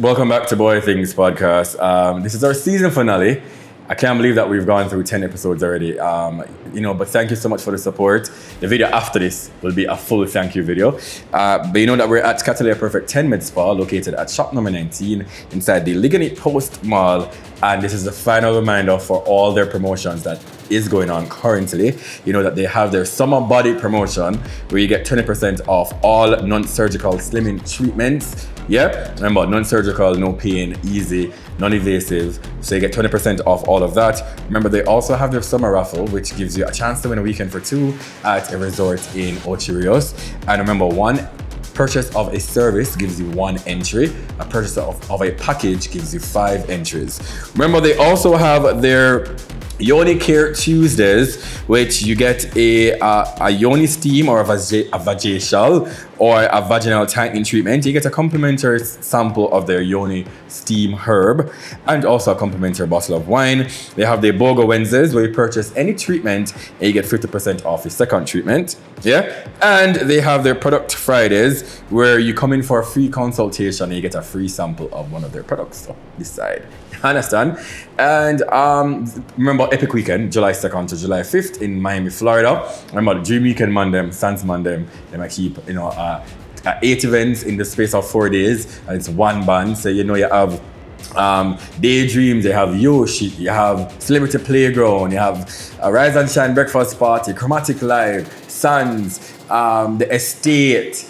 Welcome back to Bwoyatingz podcast. This is our season finale. I can't believe that we've gone through 10 episodes already. But thank you so much for the support. The video after this will be a full thank you video. But you know that we're at Cattleya Perfect 10 Med Spa, located at shop number 19 inside the Ligonite Post Mall. And this is the final reminder for all their promotions that is going on currently. You know that they have their summer body promotion where you get 20% off all non-surgical slimming treatments. Yeah, remember, non-surgical, no pain, easy, non-invasive. So you get 20% off all of that. Remember, they also have their summer raffle, which gives you a chance to win a weekend for two at a resort in Ocho Rios. And remember, one purchase of a service gives you 1 entry. A purchase of a package gives you 5 entries. Remember, they also have their Yoni Care Tuesdays, which you get a yoni steam or a vajacial or a vaginal tightening treatment. You get a complimentary sample of their yoni steam herb and also a complimentary bottle of wine. They have the BarstoGo Wednesdays where you purchase any treatment and you get 50% off your second treatment. Yeah, and they have their Product Fridays where you come in for a free consultation and you get a free sample of one of their products. So decide. Understand? And remember Epic Weekend, July 2nd to July 5th in Miami, Florida. Remember the Dream Weekend Mandem, Sans Mandem. They might keep 8 events in the space of 4 days, and it's one band. So you have Daydreams, you have Yoshi, you have Celebrity Playground, you have Rise and Shine Breakfast Party, Chromatic Live, Suns, The Estate.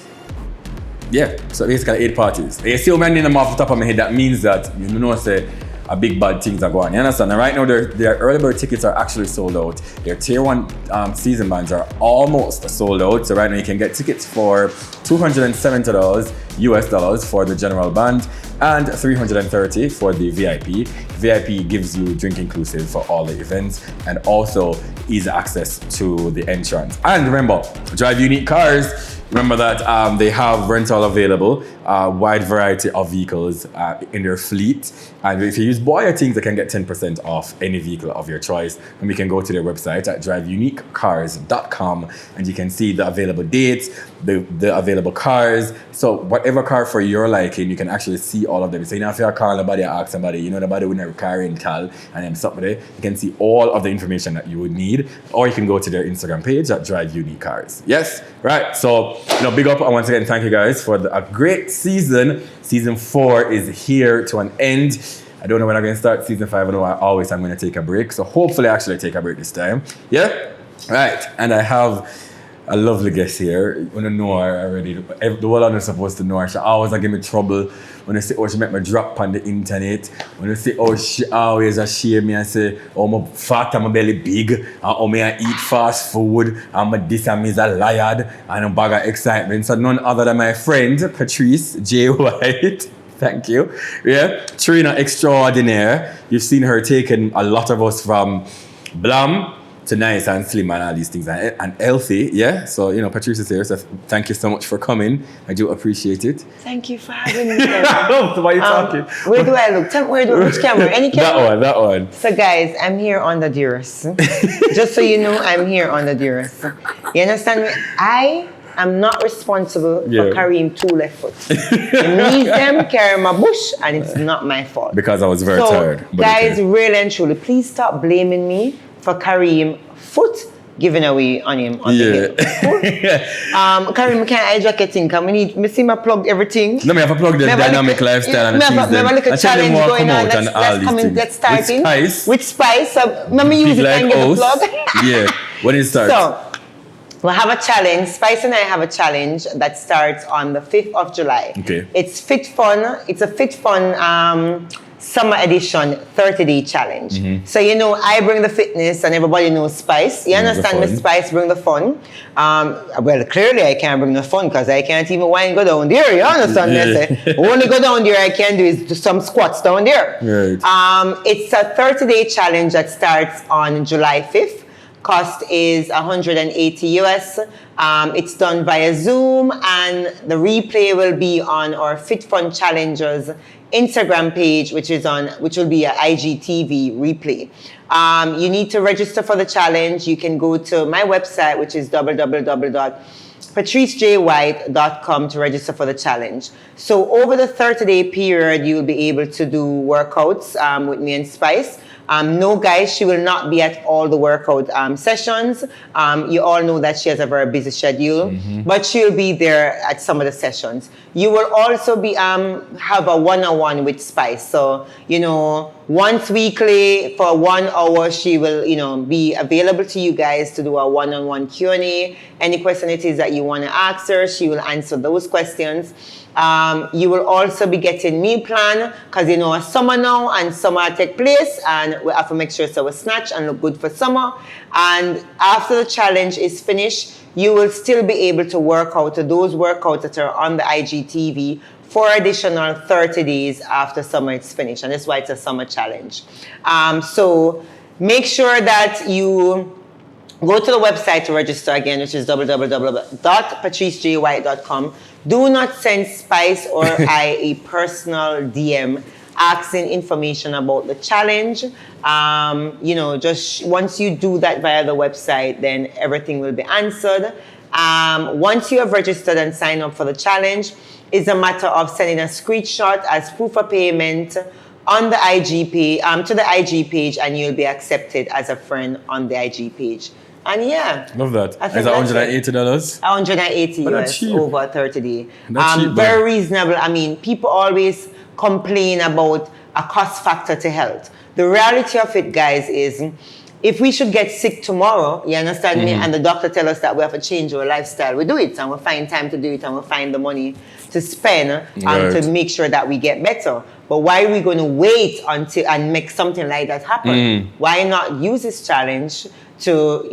Yeah, so basically 8 parties. You see me them off the top of my head, that means that say a big bad things are going on. You understand? And right now their early bird tickets are actually sold out. Their tier 1 season bands are almost sold out. So right now you can get tickets for $270 US dollars for the general band and $330 for the VIP. VIP gives you drink inclusive for all the events and also easy access to the entrance. And remember, Drive Unique Cars. Remember that they have rental available, wide variety of vehicles in their fleet. And if you use Bwoyatingz, you can get 10% off any vehicle of your choice. And we can go to their website at driveuniquecars.com and you can see the available dates, the available cars. So whatever car for your liking, you can actually see all of them. So if you're a car, nobody ask somebody, nobody with a car rental and then something there, you can see all of the information that you would need. Or you can go to their Instagram page at Drive Unique Cars. Yes? Right. So, big up and once again, thank you guys for a great season. Season 4 is here to an end. I don't know when I'm going to start season 5. I know I'm going to take a break. So hopefully I actually take a break this time. Yeah? Right. And I have a lovely guest here. When I know her already, the world I'm supposed to know her. She always give me trouble. When I say, she make me drop on the internet. When I say, she always shame me and say, I'm fat and my belly big. And I eat fast food. And this and me is a liar. And a bag of excitement. So none other than my friend, Patrice J. White. Thank you. Yeah, Trina extraordinaire. You've seen her taking a lot of us from blam to nice and slim and all these things and healthy, yeah? So, Patrice is here, so thank you so much for coming. I do appreciate it. Thank you for having me. So why are you talking? Where do I look? Which camera? Any camera? That one. So guys, I'm here on the duress. Just so you know, I'm here on the duress. You understand me? I am not responsible for carrying 2 left foot. The knees them carry my bush and it's not my fault. Because I was very tired. But guys, really and truly, please stop blaming me for Kareem foot giving away on him on the hill. Kareem can't hijack a thing. Can we see my plug everything? No, me have to plug the dynamic lifestyle and achieve them. We have a little challenge going on. Let's start in. With spice. So let me use it and get the plug. Yeah. When it starts. So we'll have a challenge. Spice and I have a challenge that starts on the 5th of July. Okay. It's Fit Fun. It's a Fit Fun Summer Edition 30-day challenge. Mm-hmm. So I bring the fitness and everybody knows Spice. You understand me? Spice bring the fun. Well, clearly I can't bring the fun because I can't even go down there. You understand me? I say, only go down there I can do is do some squats down there. Right. It's a 30-day challenge that starts on July 5th. Cost is $180 US. It's done via Zoom and the replay will be on our Fit Fun Challengers Instagram page, which will be an IGTV replay. You need to register for the challenge. You can go to my website, which is patricejwhite.com to register for the challenge. So over the 30-day period, you'll be able to do workouts with me and Spice. No, guys, she will not be at all the workout sessions. You all know that she has a very busy schedule, but she'll be there at some of the sessions. You will also be have a one-on-one with Spice. So, once weekly for 1 hour, she will, be available to you guys to do a one-on-one Q&A. Any question it is that you want to ask her, she will answer those questions. You will also be getting meal plan because it's summer now and summer take place and we have to make sure so we snatch and look good for summer. And after the challenge is finished, you will still be able to work out those workouts that are on the IGTV for additional 30 days after summer is finished. And that's why it's a summer challenge. So make sure that you go to the website to register again, which is www.patricejwhite.com. Do not send Spice or I a personal DM asking information about the challenge. Just once you do that via the website, then everything will be answered. Once you have registered and signed up for the challenge, it's a matter of sending a screenshot as proof of payment on the IG page, to the IG page, and you'll be accepted as a friend on the IG page. And yeah. Love that. Is that $180? $180 US over 30 days. That's cheap, very reasonable. I mean, people always complain about a cost factor to health. The reality of it, guys, is if we should get sick tomorrow, you understand me, and the doctor tell us that we have to change our lifestyle, we do it and we find time to do it and we find the money to spend to make sure that we get better. But why are we going to wait until and make something like that happen? Why not use this challenge to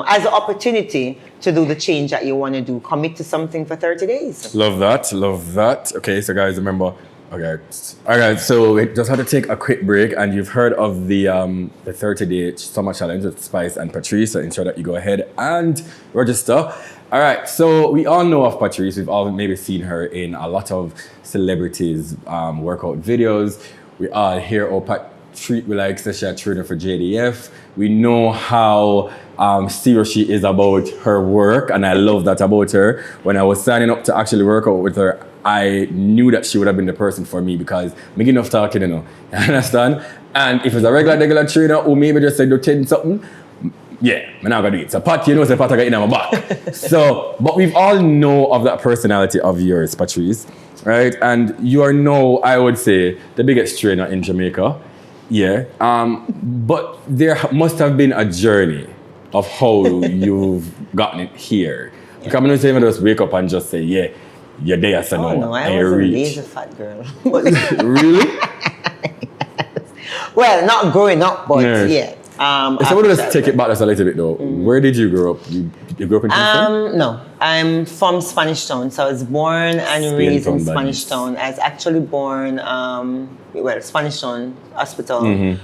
as an opportunity to do the change that you want to do? Commit to something for 30 days. Love that. Okay, so guys, remember. Okay, all right. So we just had to take a quick break, and you've heard of the 30-day summer challenge with Spice and Patrice. So ensure that you go ahead and register. All right. So we all know of Patrice. We've all maybe seen her in a lot of celebrities' workout videos. We all hear we like session trainer for JDF. We know how serious she is about her work, and I love that about her. When I was signing up to actually work out with her, I knew that she would have been the person for me because I'm enough talking, you understand? And if it's a regular trainer who maybe just said do 10 something, yeah, I'm not gonna do it. So Pat, say Pat I got in my back. But we've all know of that personality of yours, Patrice, right? And you are now, I would say, the biggest trainer in Jamaica. Yeah, but there must have been a journey of how you've gotten it here. Because I'm not saying just wake up and just say, yeah, you're there, so no, I was a lazy fat girl. Really? Well, not growing up, but yeah. So I want to just take it back just a little bit though. Where did you grow up? You grew up in Kingston? No, I'm from Spanish Town. So I was born and raised in Spanish Town. I was actually born, Spanish Town Hospital.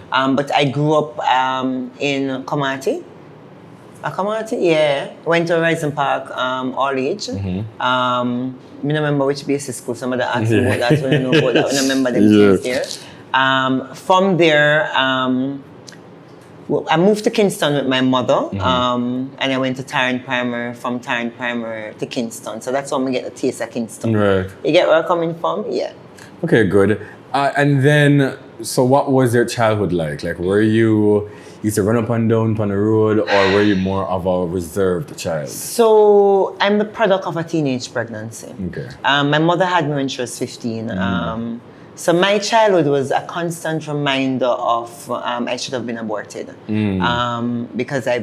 But I grew up in Komati. Komati, yeah. Went to Rising Park all age. I don't remember which basic school. Somebody asked me about that when I know about that. When I remember them things there. From there, I moved to Kingston with my mother, and I went to Tarrant Primary, from Tarrant Primary to Kingston. So that's when we get the taste of Kingston. Right. You get where I'm coming from? Yeah. Okay, good. And then, so what was your childhood like? Like, were you used to run up and down on the road, or were you more of a reserved child? So I'm the product of a teenage pregnancy. Okay. My mother had me when she was 15. So my childhood was a constant reminder of I should have been aborted because I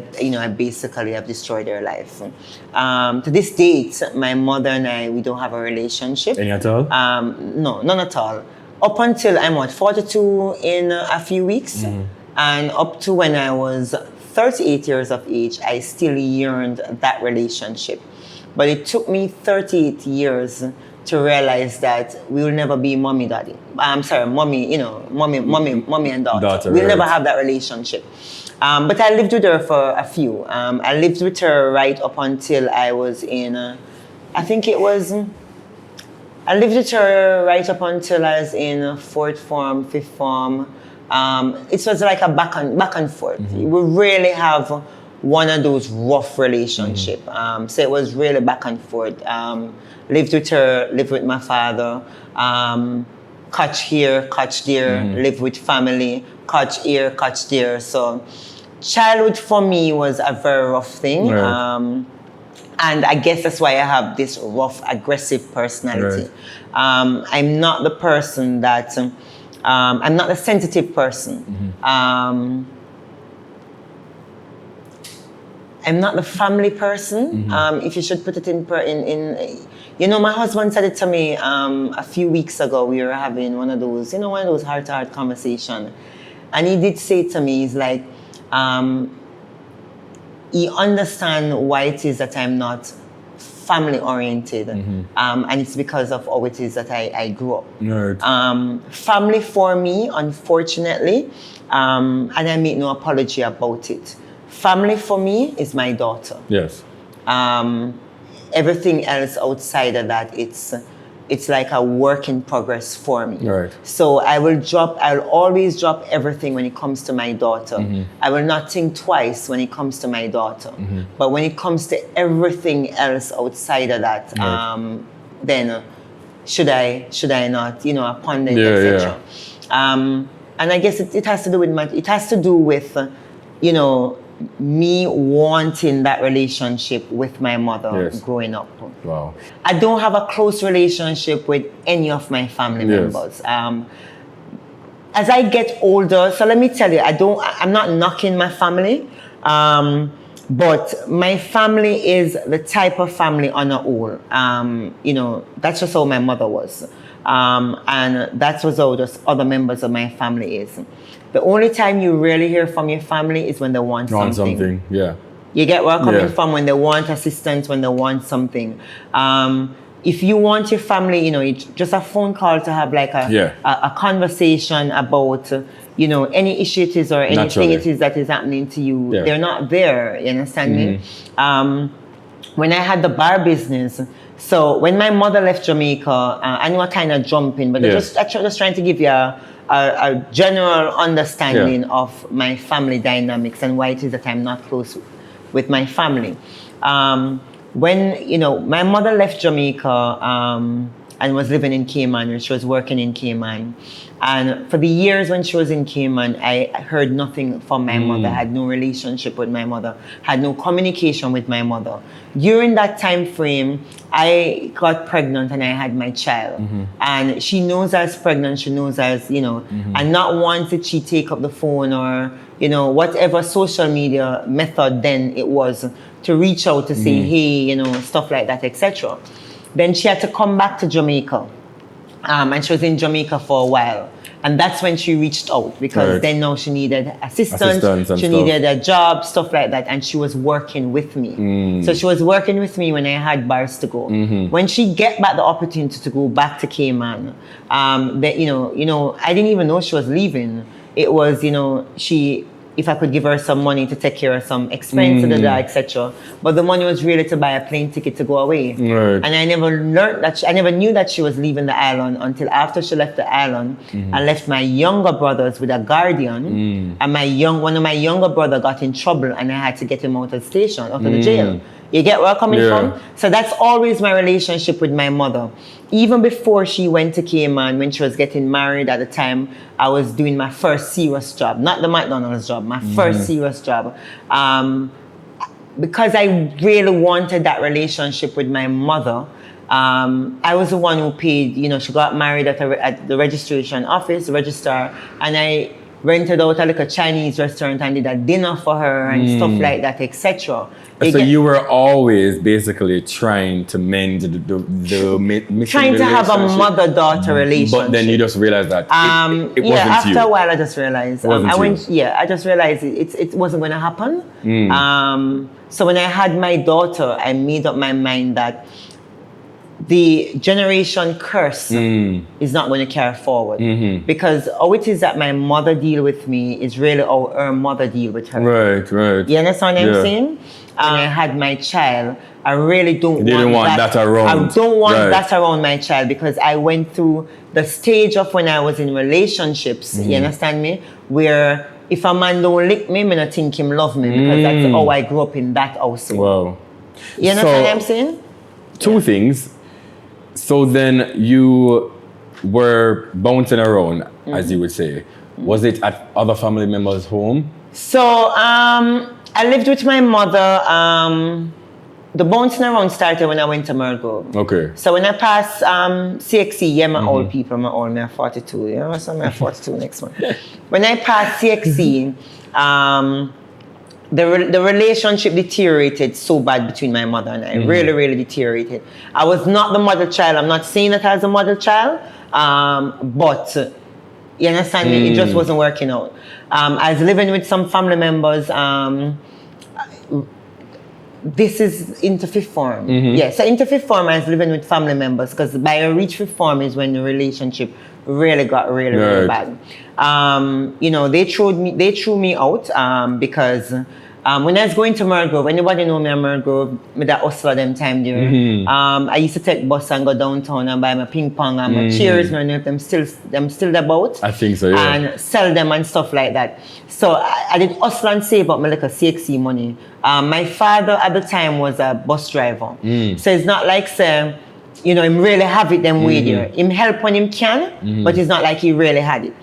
basically have destroyed their life. To this date, my mother and I, we don't have a relationship. Any at all? No, none at all. Up until I'm 42 in a few weeks, and up to when I was 38 years of age, I still yearned that relationship. But it took me 38 years to realize that we will never be mommy and daughter. We'll never have that relationship. But I lived with her for a few. I lived with her right up until I was in, I lived with her right up until I was in fourth form, fifth form. It was like a back and forth. We really have one of those rough relationships. So it was really back and forth. Lived with her, lived with my father, catch here, catch there, live with family, catch here, catch there. So childhood for me was a very rough thing. Right. And I guess that's why I have this rough, aggressive personality. Right. I'm not the person that, I'm not a sensitive person. I'm not the family person. If you should put it in, you know, my husband said it to me a few weeks ago. We were having one of those heart-to-heart conversations. And he did say to me, he's like, he understands why it is that I'm not family oriented. And it's because of how it is that I grew up. Right. Family for me, unfortunately, and I make no apology about it. Family for me is my daughter. Yes. Everything else outside of that, it's like a work in progress for me. Right. So I'll always drop everything when it comes to my daughter. I will not think twice when it comes to my daughter. But when it comes to everything else outside of that, Right. then should I not, you know, upon it, Yeah, etc. And I guess it has to do with, you know, me wanting that relationship with my mother growing up. Wow. I don't have a close relationship with any of my family members. As I get older, so let me tell you, I'm not knocking my family, but my family is the type of family on a whole. You know, that's just how my mother was. And that's what how just other members of my family is. The only time you really hear from your family is when they want something. Yeah. You get where I'm coming from, when they want assistance, when they want something. If you want your family, you know, it's just a phone call to have like a conversation about, you know, any issue it is or anything it is that is happening to you. They're not there, you understand me? When I had the bar business, so when my mother left Jamaica, I know I kind of jumping, but actually just trying to give you a general understanding of my family dynamics and why it is that I'm not close with my family. When, you know, my mother left Jamaica and was living in Cayman, and she was working in Cayman. And for the years when she was in Cayman, I heard nothing from my mother, had no relationship with my mother, had no communication with my mother. During that time frame, I got pregnant and I had my child. And she knows I was pregnant, she knows I was, you know, and not once did she take up the phone or, you know, whatever social media method then it was to reach out to say, hey, you know, stuff like that, etc. Then she had to come back to Jamaica. And she was in Jamaica for a while. And that's when she reached out because then now she needed assistance she needed a job, stuff like that. And she was working with me. So she was working with me when I had BarstoGo. When she get back the opportunity to go back to Cayman, that, you know, I didn't even know she was leaving. It was, you know, if I could give her some money to take care of some expenses, etc. But the money was really to buy a plane ticket to go away. Right. And I never learned that, I never knew that she was leaving the island until after she left the island and left my younger brothers with a guardian. And one of my younger brother got in trouble and I had to get him out of the station, out of the jail. You get where I'm coming from? So that's always my relationship with my mother. Even before she went to Cayman, when she was getting married at the time, I was doing my first serious job, not the McDonald's job, my first serious job. Because I really wanted that relationship with my mother, I was the one who paid, you know, she got married at the registration office, the registrar, and I rented out a little Chinese restaurant and did a dinner for her and stuff like that, etc. So you were always basically trying to mend the missing trying to have a mother-daughter relationship. But then you just realized that it wasn't you. After a while I just realized. I just realized it wasn't going to happen. So when I had my daughter, I made up my mind that the generation curse is not going to carry forward. Because how it is that my mother deal with me is really how her mother deal with her. Right. You understand what I'm saying? When I had my child, I really don't want that around. I don't want that around my child because I went through the stage of when I was in relationships, you understand me? Where if a man don't lick me, I don't think him love me because that's how I grew up in that household. Wow. You understand what I'm saying? Two things. So then you were bouncing around, as you would say. Was it at other family members' home? So I lived with my mother. The bouncing around started when I went to Mergo. Okay. So when I passed CXC, yeah, my old people, my old, me 42, you know, so I'm 42 next month. When I passed CXC, the relationship deteriorated so bad between my mother and I. Really, really deteriorated. I was not the model child. I'm not saying that I was a model child, but you understand me? It just wasn't working out. I was living with some family members. This is into fifth form. Yeah, so into fifth form, I was living with family members because by a reach fifth form is when the relationship really got really bad. You know, they threw me out because when I was going to Mergrove, anybody know me at Mergrove, me that hustler them time there. I used to take bus and go downtown and buy my ping pong and my chairs, I know if them still about. I think so, yeah. And sell them and stuff like that. So I did hustle and save up my like a CXC money. My father at the time was a bus driver. So it's not like say, you know, him really have it them way there. Him help when him can, but it's not like he really had it.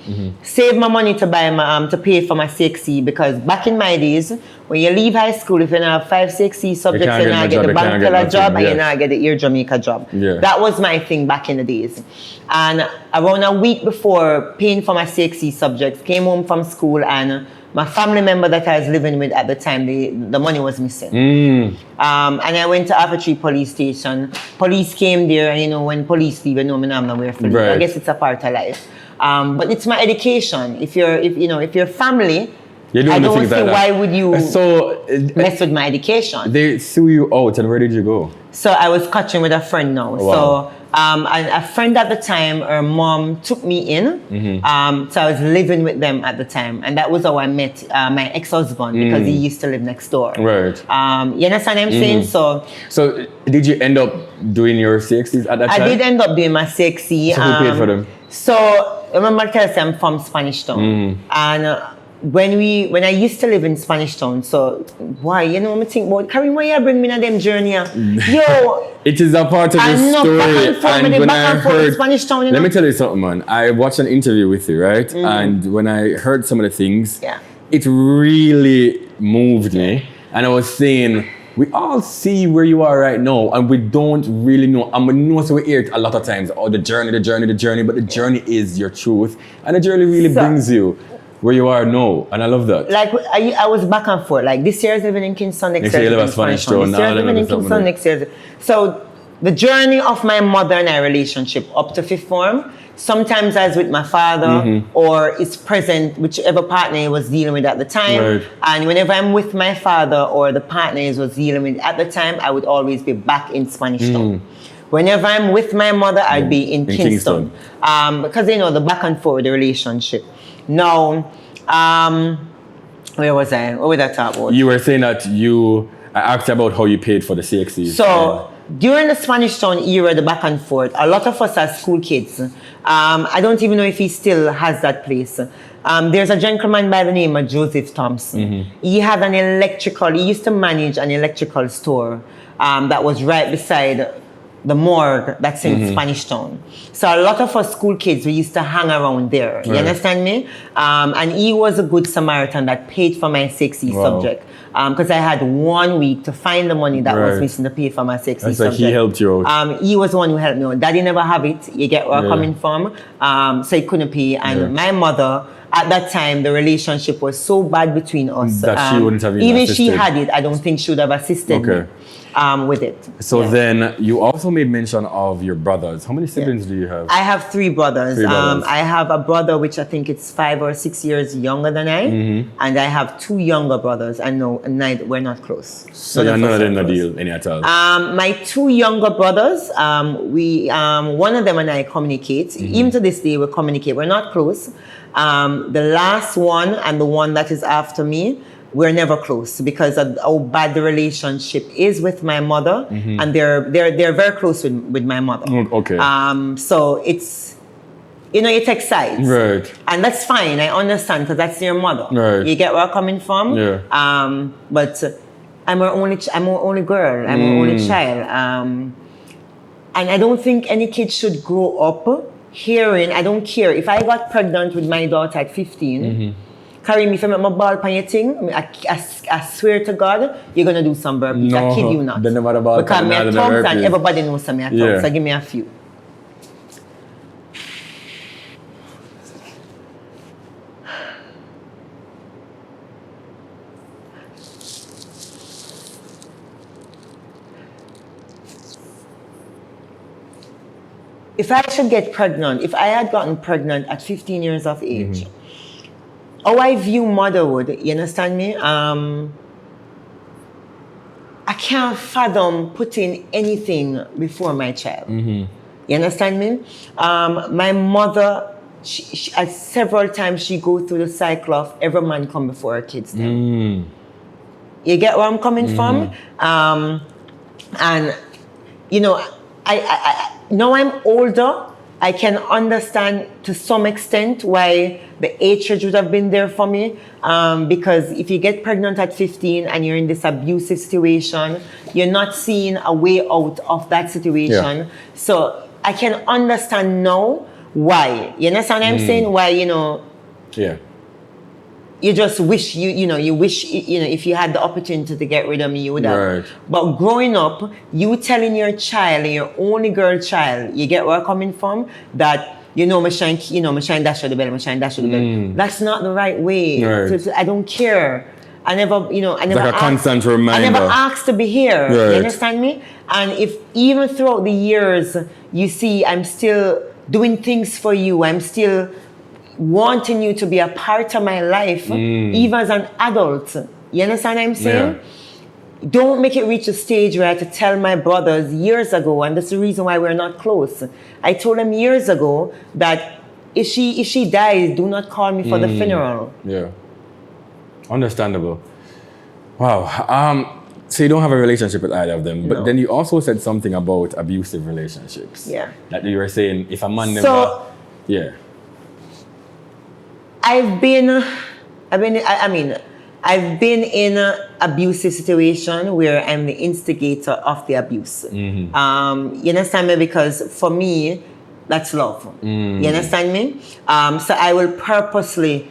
Save my money to buy my to pay for my CXC because back in my days, when you leave high school, if you don't have 5 CXC subjects, you not get the bank teller job and you not get the Air Jamaica job. That was my thing back in the days. And around a week before paying for my CXC subjects, came home from school and my family member that I was living with at the time, the money was missing. And I went to Arbitrary Police Station. Police came there, and you know, when police leave, you know, I'm nowhere for I guess it's a part of life. But it's my education. If you're family, I don't see why would you mess with my education. They sue you out, and where did you go? So I was catching with a friend now. Oh, wow. So and a friend at the time, her mom took me in. So I was living with them at the time, and that was how I met my ex-husband because he used to live next door. Right. You understand what I'm saying? So did you end up doing your CXCs at that time? I did end up doing my CXC. So who paid for them? So remember, I tell you, I'm from Spanish Town, and when I used to live in Spanish Town, so why, you know, I think about Karim, why you bring me on them journey? Yo, it is a part of the story. And when I heard Spanish Town, you know? Let me tell you something, man. I watched an interview with you, right? And when I heard some of the things, it really moved me. And I was saying, we all see where you are right now, and we don't really know. And we know, so we hear it a lot of times. Oh, the journey, but the journey is your truth, and the journey really brings you where you are now, and I love that. Like I was back and forth. Like this year I was living in Kingston, next year I live in Spanish Town. This year I living in Kingston, next year. So the journey of my mother and I relationship up to fifth form. Sometimes I was with my father or is present, whichever partner he was dealing with at the time. And whenever I'm with my father or the partner he was dealing with at the time, I would always be back in Spanish Town. Whenever I'm with my mother, I'd be in Kingston. Because, you know, the back and forth, the relationship. Now, where was I? What did I talk about? You were saying that I asked about how you paid for the CXCs. So, during the Spanish Town era, the back and forth, a lot of us as school kids, I don't even know if he still has that place. There's a gentleman by the name of Joseph Thompson. He had he used to manage an electrical store that was right beside the morgue that's in Spanish Town. So a lot of us school kids, we used to hang around there. You understand me? And he was a good Samaritan that paid for my CXC subject. Because I had 1 week to find the money that was missing to pay for my CXC subject. So he helped you out. He was the one who helped me out. Daddy never have it. You get where I'm coming from. So he couldn't pay. And my mother, at that time, the relationship was so bad between us. That she wouldn't have even if she had it, I don't think she would have assisted me. With it. So then you also made mention of your brothers. How many siblings do you have? I have 3 brothers. I have a brother which I think it's 5 or 6 years younger than I, and I have 2 younger brothers. And no, we're not close. So you're not in a deal any at all? My 2 younger brothers, one of them and I communicate. Even to this day, we communicate. We're not close. The last one and the one that is after me, we're never close because of how bad the relationship is with my mother, and they're very close with my mother. Okay. So it's you know, you take sides. Right. And that's fine. I understand because that's your mother. Right. You get where I'm coming from? Yeah. But I'm her only girl. I'm her only child. And I don't think any kid should grow up hearing, I don't care. If I got pregnant with my daughter at 15, Karim, if I make my ball pan your thing, I swear to God, you're going to do some burpees. I kid you not. Then never the ball because pan, me a thumbs and everybody knows me a thumbs. Yeah. So give me a few. If I should get pregnant, if I had gotten pregnant at 15 years of age, how I view motherhood, you understand me? I can't fathom putting anything before my child. You understand me? My mother, she, at several times she go through the cycle of every man come before her kids. You get where I'm coming from? And, you know, now I'm older, I can understand to some extent why the hatred would have been there for me. Because if you get pregnant at 15 and you're in this abusive situation, you're not seeing a way out of that situation. Yeah. So I can understand now why. You understand what I'm saying? Why, you know, Yeah. you just wish you wish if you had the opportunity to get rid of me, you would have. Right. But growing up, you telling your child, your only girl child, you get where I'm coming from, that me shine dash to the belly, me shine dash to the belly. That's not the right way. Right. So I don't care. I never like a constant reminder. I never asked to be here. Right. You understand me? And if even throughout the years you see I'm still doing things for you, I'm still wanting you to be a part of my life, even as an adult. You understand what I'm saying? Yeah. Don't make it reach a stage where I had to tell my brothers years ago, and that's the reason why we're not close. I told them years ago that if she dies, do not call me for the funeral. Yeah. Understandable. Wow. So you don't have a relationship with either of them, but No. then you also said something about abusive relationships. Yeah. That you were saying if a man never. So, Yeah. I've been in an abusive situation where I'm the instigator of the abuse. You understand me? Because for me, that's love. You understand me? So I will purposely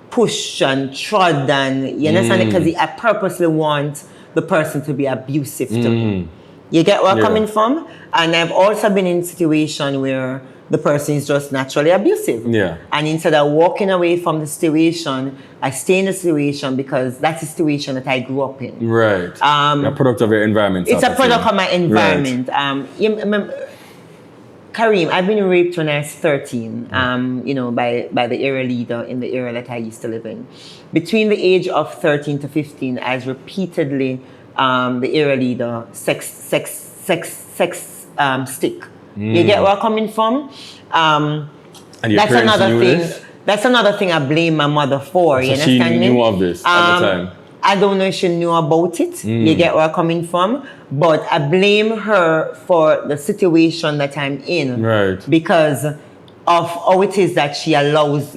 push and trod and, you understand it? Because I purposely want the person to be abusive to me. You get where I'm coming from? And I've also been in a situation where the person is just naturally abusive. Yeah. And instead of walking away from the situation, I stay in the situation because that's the situation that I grew up in. Right. A product of your environment. It's sort a of product thing. of my environment. Karim, I've been raped when I was 13, by the area leader in the area that I used to live in. Between the age of 13 to 15, I was repeatedly the area leader sex stick. You get where I'm coming from? And your That's parents another knew thing. this? That's another thing I blame my mother for. So you she understand me? knew of this at the time? I don't know if she knew about it. You get where I'm coming from? But I blame her for the situation that I'm in. Right. Because of how it is that she allows,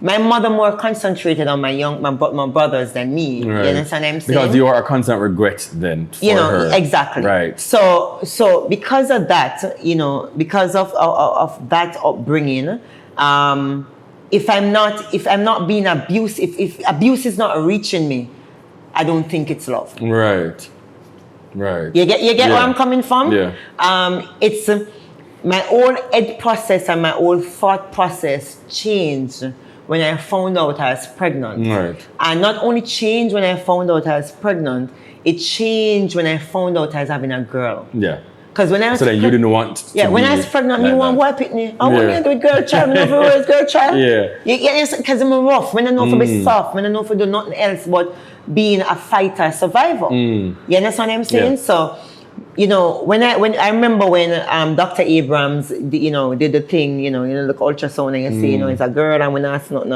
my mother more concentrated on my brothers than me. Right. You understand what I'm saying? Because you are a constant regret then for her. Exactly. Right. So because of that, because of that upbringing, if I'm not being abused, if abuse is not reaching me, I don't think it's love. Right. Right. You get where I'm coming from? Yeah. It's my whole head process and my whole thought process changed when I found out I was pregnant. Right. And not only changed when I found out I was pregnant, it changed when I found out I was having a girl. Yeah. Because when I was So then you didn't want to when be I was pregnant, like me want that. wipe it me. I want me to do it girl child, me know for words girl child. Yeah. Because I'm rough, when I know for be soft, when I know for do nothing else but being a fighter, survivor. You understand what I'm saying? Yeah. So, when I remember when Dr. Abrams, did the thing, look ultrasound and you say, it's a girl and when I ask nothing,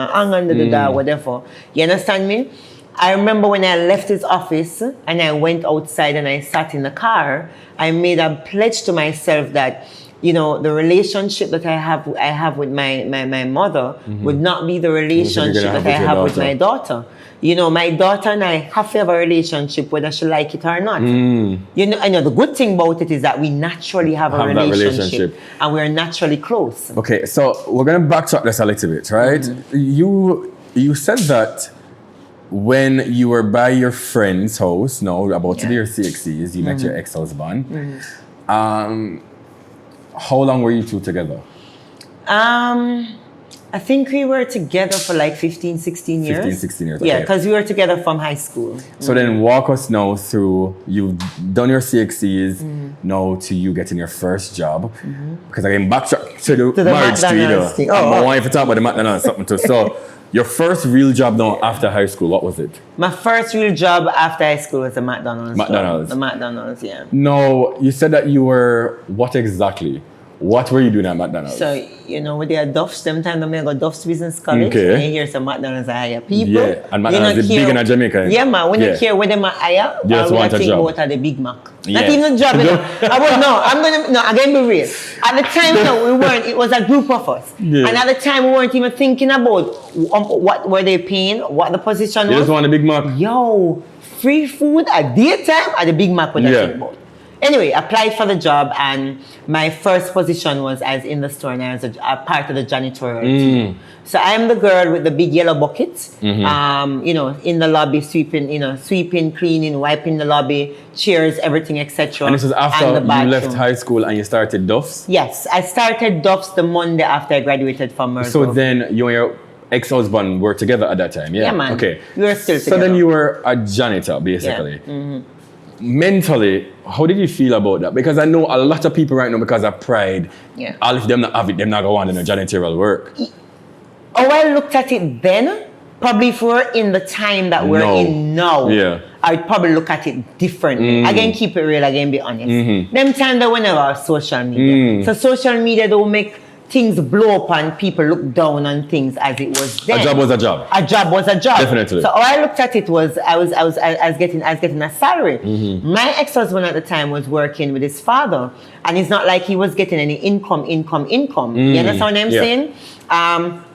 whatever. You understand me? I remember when I left his office and I went outside and I sat in the car, I made a pledge to myself that the relationship that I have with my mother would not be the relationship that I have with my daughter. My daughter and I have to have a relationship whether she like it or not. I know the good thing about it is that we naturally have a relationship and we're naturally close. Okay, so we're gonna backtrack this a little bit, right? You said that when you were by your friend's house, about to do your CXCs, you met your ex-husband. How long were you two together? I think we were together for like 15, 16 years. 15, 16 years, Yeah, okay. because we were together from high school. So then walk us now through, you've done your CXCs, now to you getting your first job. Because again, backtrack to the marriage McDonald's tree. thing. I want you to talk about the McDonald's something too. So your first real job now after high school, what was it? My first real job after high school was a McDonald's. McDonald's. The McDonald's, yeah. No, you said that you were, what exactly? What were you doing at McDonald's? So, with their Duffs, them time they go Duffs Business College, Okay. and you hear some McDonald's hire people. Yeah, and McDonald's is big in Jamaica. Yeah, man, when you care where them are hire, You just want a think job. about the Big Mac. Yeah. Not even a job, I'm going to be real. At the time, it was a group of us. Yeah. And at the time, we weren't even thinking about what were they paying, what the position was. You just want a Big Mac? Yo, free food at daytime at the Big Mac when I think about. Anyway, applied for the job, and my first position was as in the store, and I was a part of the janitorial team. So I'm the girl with the big yellow buckets, in the lobby, sweeping, cleaning, wiping the lobby, chairs, everything, etc. And this was after you left high school and you started Duffs? Yes, I started Duffs the Monday after I graduated from Mercer. So then you and your ex-husband were together at that time, yeah? Yeah, man. Okay. We were still together. So then you were a janitor, basically. Yeah. Mentally, how did you feel about that? Because I know a lot of people right now, because of pride, all of them not have it, them not go on in the janitorial work. How I looked at it then, probably if we're in the time that we're in now, I'd probably look at it differently. Again, keep it real, again, be honest. Them time that we never have social media. So social media don't make things blow up and people look down on things as it was then. A job was a job. A job was a job. Definitely. So how I looked at it was I was getting a salary. My ex-husband at the time was working with his father, and it's not like he was getting any income. You understand what I'm saying?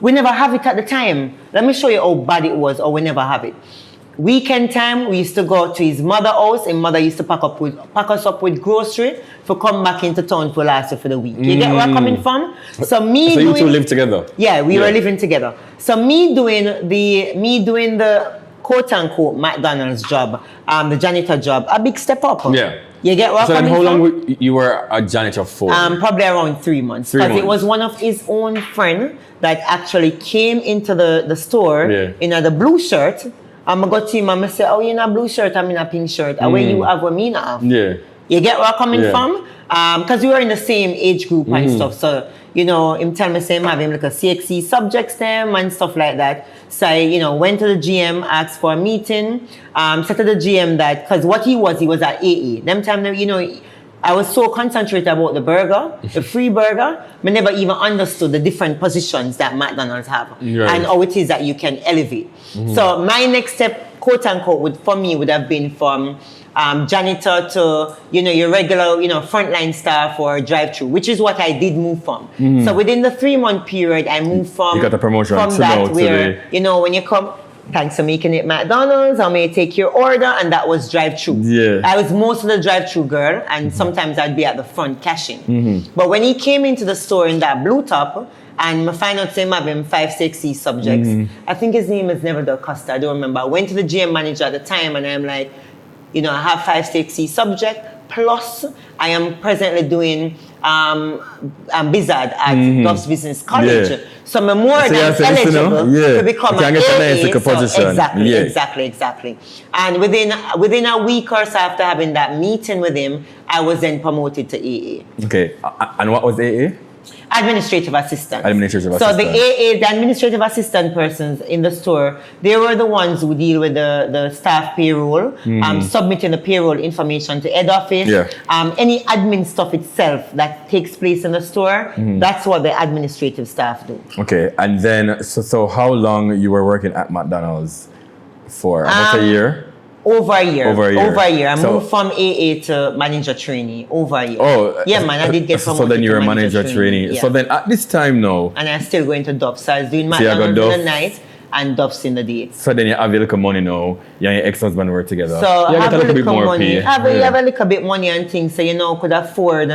We never have it at the time. Let me show you how bad it was, or we never have it. Weekend time, we used to go to his mother's house, and mother used to pack us up with grocery for come back into town for last year for the week. You get where I'm coming from? So you two live together? Yeah, we were living together. So me doing the quote unquote McDonald's job, the janitor job, a big step up. Yeah. You get where I'm coming from? So then how long you were a janitor for? Probably around 3 months. Because it was one of his own friend that actually came into the store in the blue shirt. I'm going to go to him and say, oh, you're in a blue shirt, I'm in a pink shirt. And when you have what me not have. Yeah. You get where I'm coming from? Because we were in the same age group and stuff. So, him tell me, say, I'm having like a CXC subjects them and stuff like that. So I, went to the GM, asked for a meeting, said to the GM that, because what he was at AA. Them time, I was so concentrated about the burger, the free burger, I never even understood the different positions that McDonald's have and how it is that you can elevate. So my next step, quote unquote, would have been from janitor to, your regular, frontline staff or drive-through, which is what I did move from. So within the 3-month period, I moved from, you got the promotion from that where, when you come, thanks for making it McDonald's, I may take your order, and that was drive-through. Yeah. I was most of the drive-through girl, and sometimes I'd be at the front cashing. But when he came into the store in that blue top, and I find out him having 5 6 subjects, I think his name is Never the Costa, I don't remember. I went to the GM manager at the time, and I'm like, I have 5 6 subject, plus I am presently doing Bizard at Dobbs Business College. So I'm more than eligible to become an AA. Exactly. And within a week or so after having that meeting with him, I was then promoted to AA. Okay, and what was AA? Administrative assistant. So the AA, the administrative assistant persons in the store, they were the ones who deal with the staff payroll, submitting the payroll information to head office. Any admin stuff itself that takes place in the store, that's what the administrative staff do. Okay, and then, so how long you were working at McDonald's for? About a year? Over a year. Over a year. Over a year. I So- moved from AA to manager trainee. Over a year. Oh. Yeah, man. I did get promoted. So then you're a to manager trainee. Yeah. So then at this time now, and I'm still going to Duff. So I was doing So you got McDonald's in Duff. the night and Duff's in the day. so then you have a little money now. You and your ex-husband work together. So you I get have a bit little more money. pay. Have a little bit money and things, so could afford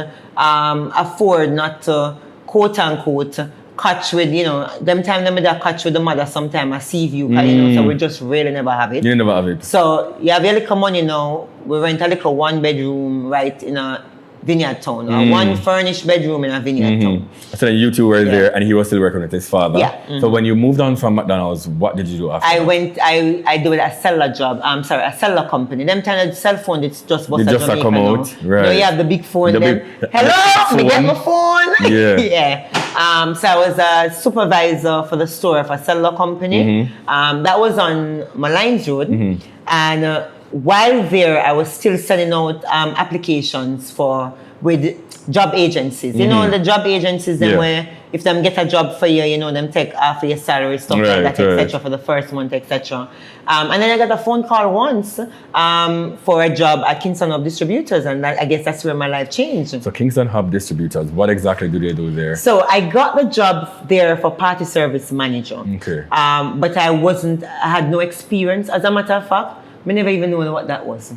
not to quote unquote catch with them time them that catch with the mother sometime I see you, so we just really never have it. You never have it. So you have a little money now. We rent a little 1-bedroom right in a Vineyard Town, or 1 furnished bedroom in a Vineyard Town. So then you two were there and he was still working with his father. Yeah. So when you moved on from McDonald's, what did you do after I that? went, I do a cellular job. A cellular company. Them time of cell phone, it's just It just Jamaica come now. out, right. You have the big phone. The Then, big- hello, the me get phone. my phone. Yeah. yeah. So I was a supervisor for the store of a cellular company. That was on Malines Road. And while there, I was still sending out applications with job agencies. You know, the job agencies, them Yeah. where if them get a job for you, them take half of your salary, stuff like Right, that, right. etc. for the first month, etc. And then I got a phone call once for a job at Kingston Hub Distributors, and I guess that's where my life changed. So Kingston Hub Distributors, what exactly do they do there? So I got the job there for party service manager. Okay. But I had no experience. As a matter of fact, I never even know what that was.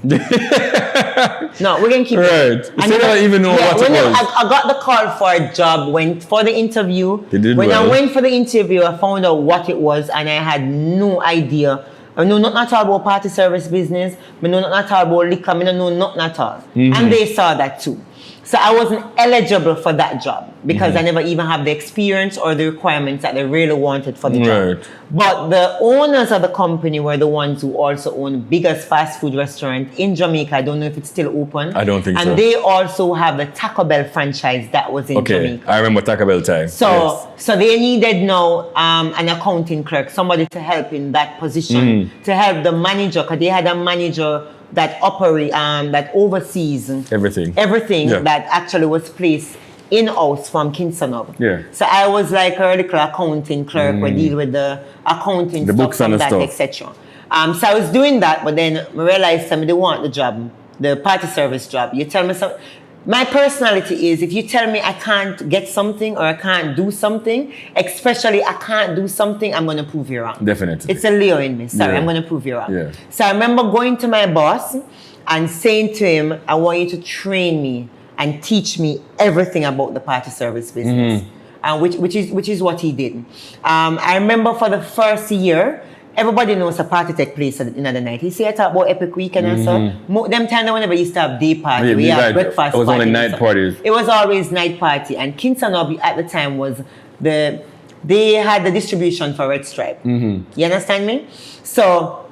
No, we're going to keep Right. it. So you don't even know what it was. I got the call for a job, went for the interview. You did when well. I went for the interview, I found out what it was, and I had no idea. I know nothing at all about party service business. I know nothing at all about liquor. I don't know nothing at all. And they saw that too. So I wasn't eligible for that job because I never even have the experience or the requirements that they really wanted for the job. Right. But the owners of the company were the ones who also own biggest fast food restaurant in Jamaica. I don't know if it's still open. I don't think so. And they also have the Taco Bell franchise that was in Jamaica. I remember Taco Bell time. So they needed now an accounting clerk, somebody to help in that position, to help the manager, because they had a manager that that oversees Everything. everything that actually was placed in-house from Kingston Hub. Yeah. So I was like a little accounting clerk, we deal with the accounting The stuff books and from the that, stuff. etc. So I was doing that, but then I realized somebody want the job, the party service job. You tell me something. My personality is, if you tell me I can't get something or I can't do something, especially I can't do something, I'm going to prove you wrong. Definitely. It's a Leo in me. Sorry, Yeah. I'm going to prove you wrong. Yeah. So I remember going to my boss and saying to him, I want you to train me and teach me everything about the party service business. Which is what he did. I remember for the first year, everybody knows a party take place in the night. You see, I talk about Epic Weekend and so. Them time whenever used to have day party, Yeah, we right. have breakfast It was only party and night stuff. parties. It was always night party. And Kingston Hub at the time was they had the distribution for Red Stripe. You understand me? So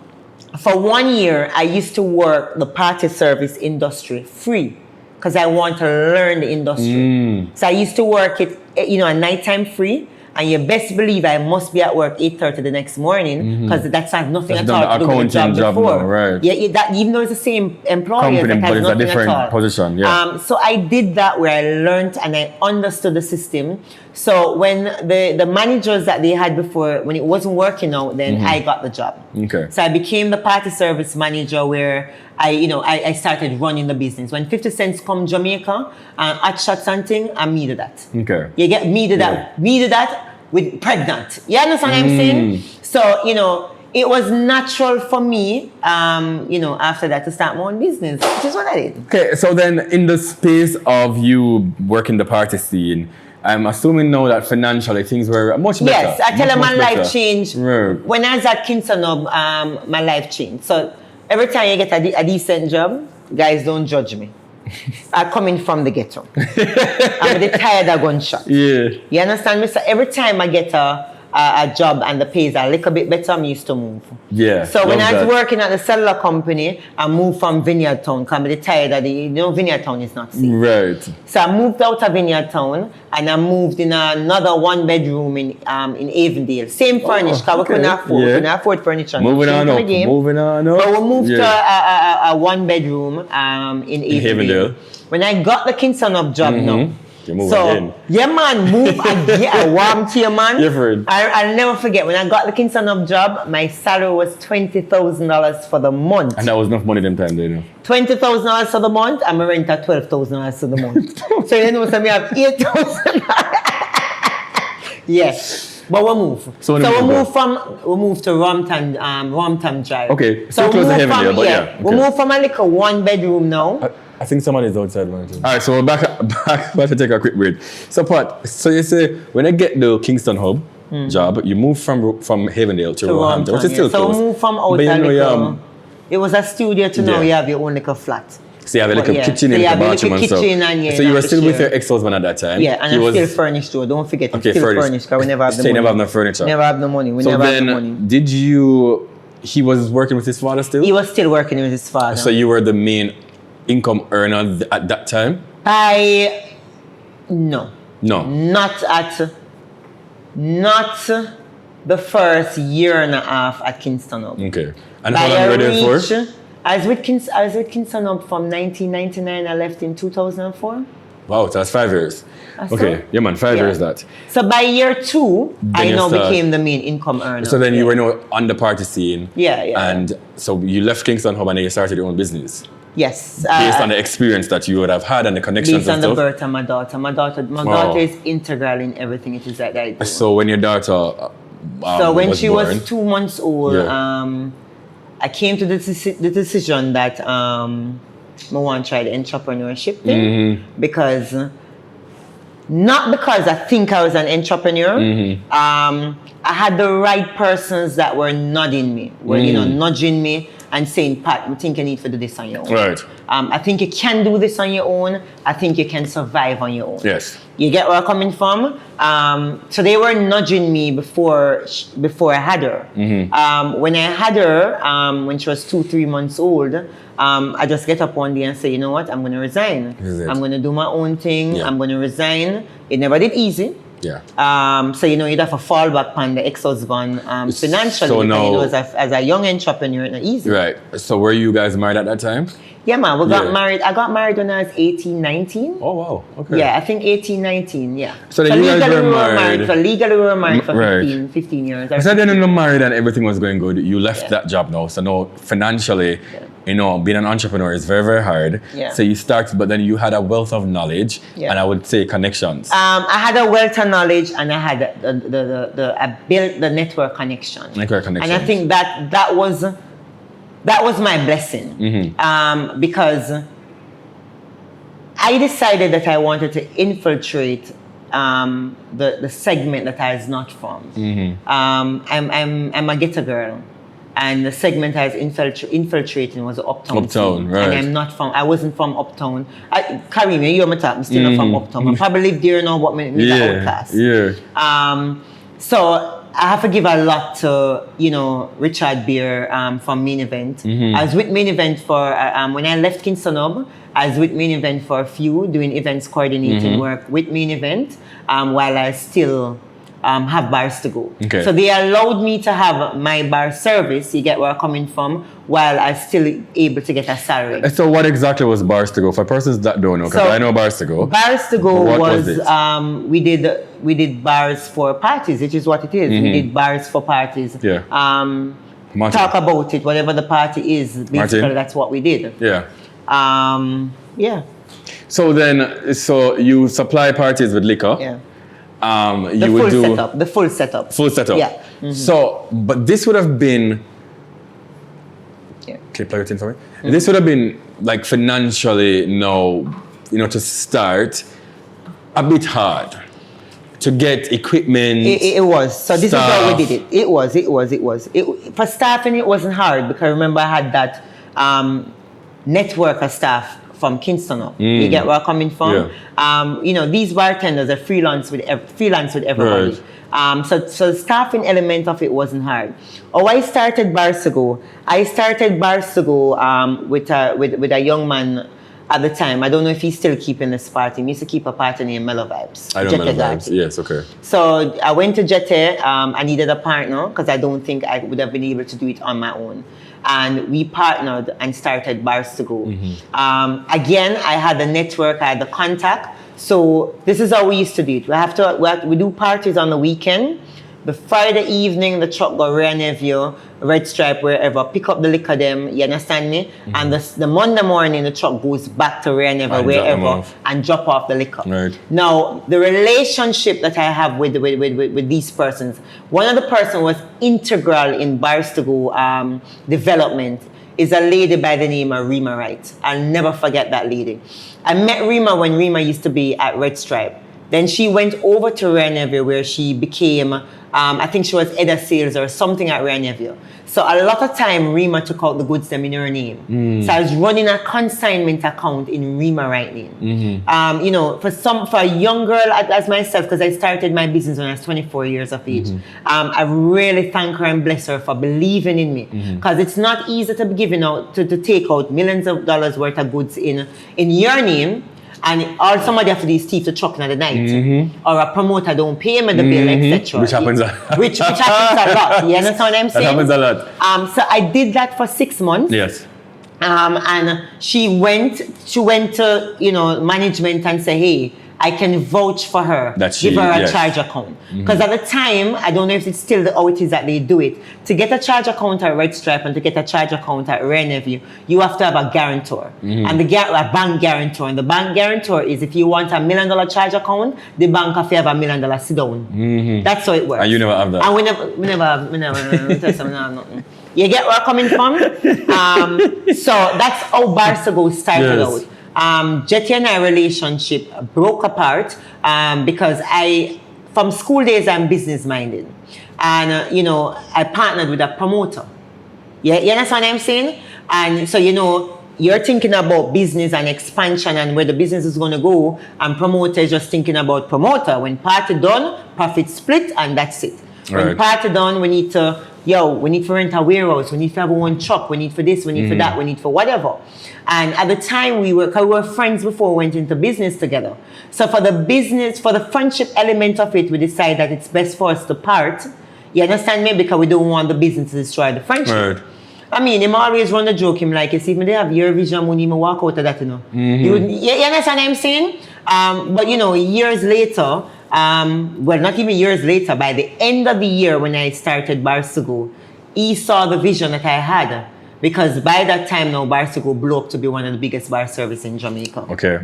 for 1 year, I used to work the party service industry free because I want to learn the industry. So I used to work it, at nighttime free. And you best believe I must be at work 8:30 the next morning because that's has nothing That's at all done to do with the accounting job job before. now, right. Yeah, that, even though it's the same employer, Company, that but has it's a nothing different at all. position, yeah. So I did that where I learned and I understood the system. So when the managers that they had before, when it wasn't working out, then I got the job. Okay. So I became the party service manager where I started running the business. When 50 cents come Jamaica, hot shots and thing, I me do that. Okay. You get me to that. Me to that with pregnant. You understand what I'm saying? So, it was natural for me, after that to start my own business, which is what I did. Okay, so then in the space of you working the party scene, I'm assuming now that financially things were much better. Yes, I tell you my much better. life changed. Right. When I was at Kingston Hub, my life changed. So every time you get a decent job, guys, don't judge me. I'm coming from the ghetto. I'm tired of gunshot. Yeah. You understand me? So every time I get a job and the pay is a little bit better, I'm used to move. Yeah. So when love I was that. working at the cellular company, I moved from Vineyard Town because I'm tired of Vineyard Town is not safe. Right. So I moved out of Vineyard Town and I moved in another 1-bedroom in Avondale. Same furnished because we couldn't afford. Yeah. We couldn't afford furniture. Moving on Change up. the game. Moving on up. But we moved to Yeah. a 1-bedroom in Avondale. Avondale. When I got the Kingston Hub job now, You move So, again. yeah, man, move again. I warmed here, man. You've heard. I'll never forget when I got the Kingston Hub job, my salary was $20,000 for the month. And that was enough money them time, you know. $20,000 for the month, and my rent at $12,000 for the month. So you know, so we have $8,000. Yes. But we move. So we moved to Romton Drive. Okay, so close to Heavendale, but yeah. We moved from a little 1-bedroom now. I think somebody's outside, man. All right, so we're back to take a quick break. So, Pat, so you say when I get the Kingston Hub job, you move from Heavendale to Roehampton, which is still close. So we moved from outside. It was a studio to now you have your own little flat. So you have a little kitchen in the bathroom and stuff. So you were still with your ex-husband at that time? Yeah, and I still furnished too. Don't forget, it's still furnished because we never have the money. Never have no furniture. Never have the money. We never have the money. Then, he was working with his father still? He was still working with his father. So you were the main income earner at that time? No. Not the first year and a half at Kingston Hub. Okay. And how long were you there for? I was with Kingston Hub from 1999. I left in 2004. Wow, so that's 5 years. Okay, yeah, man, 5 years that. So by year 2, I now became the main income earner. So then you were now on the party scene. Yeah. And so you left Kingston Hub and then you started your own business. Yes. Based on the experience that you would have had and the connections based on and the stuff. birth of my daughter. My daughter is integral in everything it is that I do. So when your daughter so when she born, was 2 months old, I came to the decision that I want to try the entrepreneurship thing because not because I think I was an entrepreneur. I had the right persons that were nudging me, nudging me and saying, Pat, I think you need to do this on your own. Right. I think you can do this on your own. I think you can survive on your own. Yes. You get where I'm coming from? So they were nudging me before I had her. When I had her, when she was 2-3 months old, I just get up one day and say, you know what, I'm going to resign. I'm going to do my own thing. Yeah. I'm going to resign. It never did easy. Yeah. So you'd have to fall back on the ex-husband financially. So now, as a young entrepreneur, it's not easy. Right. So were you guys married at that time? Yeah, man. We got married. I got married when I was 18, 19. Oh, wow. Okay. Yeah, I think 18, 19, yeah. So then you guys were married. Legally we were married for 15 years. So then you were married and everything was going good. You left that job now. So now financially, being an entrepreneur is very, very hard. Yeah. So you started, but then you had a wealth of knowledge and I would say connections. I had a wealth of knowledge and I had I built the network connection. And I think that was my blessing. Because I decided that I wanted to infiltrate the segment that I was not from. I'm a ghetto girl. And the segment I was infiltrating was the uptown scene. Right. And I wasn't from uptown. Kareem, you're my top, I'm still not from uptown. I probably live there now, but I'm the outcast. Yeah. So I have to give a lot to, Richard Beer from Main Event. I was with Main Event for, when I left Kingston Hub, I was with Main Event for a few, doing events coordinating work with Main Event, while I still have BarstoGo. Okay. So they allowed me to have my bar service, you get where I'm coming from, while I still able to get a salary. So what exactly was BarstoGo? For persons that don't know, because I know BarstoGo. BarstoGo was we did bars for parties, which is what it is. We did bars for parties. Yeah. Talk about it, whatever the party is, basically that's what we did. Yeah. Yeah. So then, you supply parties with liquor. Yeah. The full setup. Full setup. Yeah. So, but this would have been. Yeah. Can you plug it in for me? This would have been like financially, to start a bit hard to get equipment. It was. So this is how we did it. It was. For staffing, it wasn't hard because remember I had that network of staff from Kingston Hub. You get where I'm coming from? Yeah. These bartenders are freelance with everybody. Right. So the staffing element of it wasn't hard. I started BarstoGo with a young man at the time. I don't know if he's still keeping this party. He used to keep a party named Mellow Vibes. I know Mellow Vibes. Yes, okay. So I went to Jete. I needed a partner because I don't think I would have been able to do it on my own. And we partnered and started BarstoGo. Again, I had the network, I had the contact. So this is how we used to do it. We do parties on the weekend. The Friday evening, the truck go Rare Nephew, Red Stripe, wherever, pick up the liquor them, you understand me? And the Monday morning, the truck goes back to Rare Nephew, wherever, and drop off the liquor. Right. Now, the relationship that I have with these persons, one of the person was integral in BarstoGo development is a lady by the name of Rima Wright. I'll never forget that lady. I met Rima when Rima used to be at Red Stripe. Then she went over to Rare Nephew where she became, I think she was head of sales or something at Rare Nephew. So a lot of time Rima took out the goods them in her name. So I was running a consignment account in Rima Wright name. You know, for a young girl as myself, because I started my business when I was 24 years of age, I really thank her and bless her for believing in me. Because it's not easy to be giving out, to take out millions of dollars worth of goods in your name. And all somebody have to do is thief the truck in the night. Or a promoter don't pay me the bill, etc. Which happens which happens a lot. You understand what I'm saying? That happens a lot. So I did that for 6 months. Yes. And she went to, you know, management and say, hey, I can vouch for her. Give her a charge account. Because at the time, I don't know if it's still how it is that they do it. To get a charge account at Red Stripe and to get a charge account at Rare Nephew, you have to have a guarantor. And a bank guarantor. And the bank guarantor is if you want $1 million charge account, the bank have to have $1 million sit down. That's how it works. And you never have that. And we never have nothing. You get where I'm coming from? So that's how BarstoGo started out. Jetty and I relationship broke apart because from school days, I'm business minded. And, you know, I partnered with a promoter. You understand what I'm saying? And so, you know, you're thinking about business and expansion and where the business is going to go, and promoter is just thinking about promoter. When party done, profit split, and that's it. When party done, we need to rent a warehouse, we need to have one truck, we need for this, we need for that, we need for whatever. And at the time we were friends before we went into business together. So for the friendship element of it, we decided that it's best for us to part. You understand me? Because we don't want the business to destroy the friendship. Right. I mean, him always run the joke, him like, you see, when they have your vision, when him walk out of that, you know. You understand what I'm saying? But you know, years later, well, not even years later, by the end of the year when I started BarstoGo, he saw the vision that I had. Because by that time now, BarstoGo blew up to be one of the biggest bar services in Jamaica. Okay.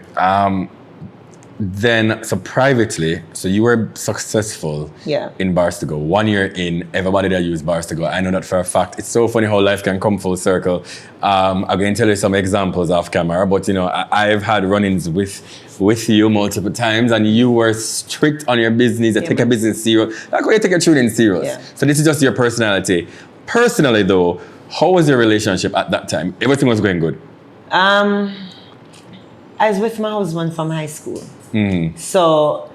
Then, so privately, so you were successful in BarstoGo. 1 year in, everybody that used BarstoGo, I know that for a fact. It's so funny how life can come full circle. I'm going to tell you some examples off camera, but you know, I've had run-ins with you multiple times, and you were strict on your business. You take a business serious. Like how you take a tuning serious. Yeah. So this is just your personality. Personally though, how was your relationship at that time? Everything was going good? I was with my husband from high school. So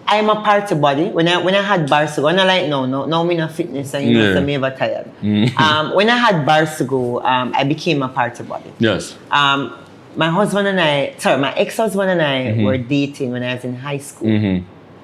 I'm a party body. When I had BarstoGo, and I like no me no fitness and you know me ever tired. When I had BarstoGo, I became a party body. Yes. My ex-husband and I were dating when I was in high school.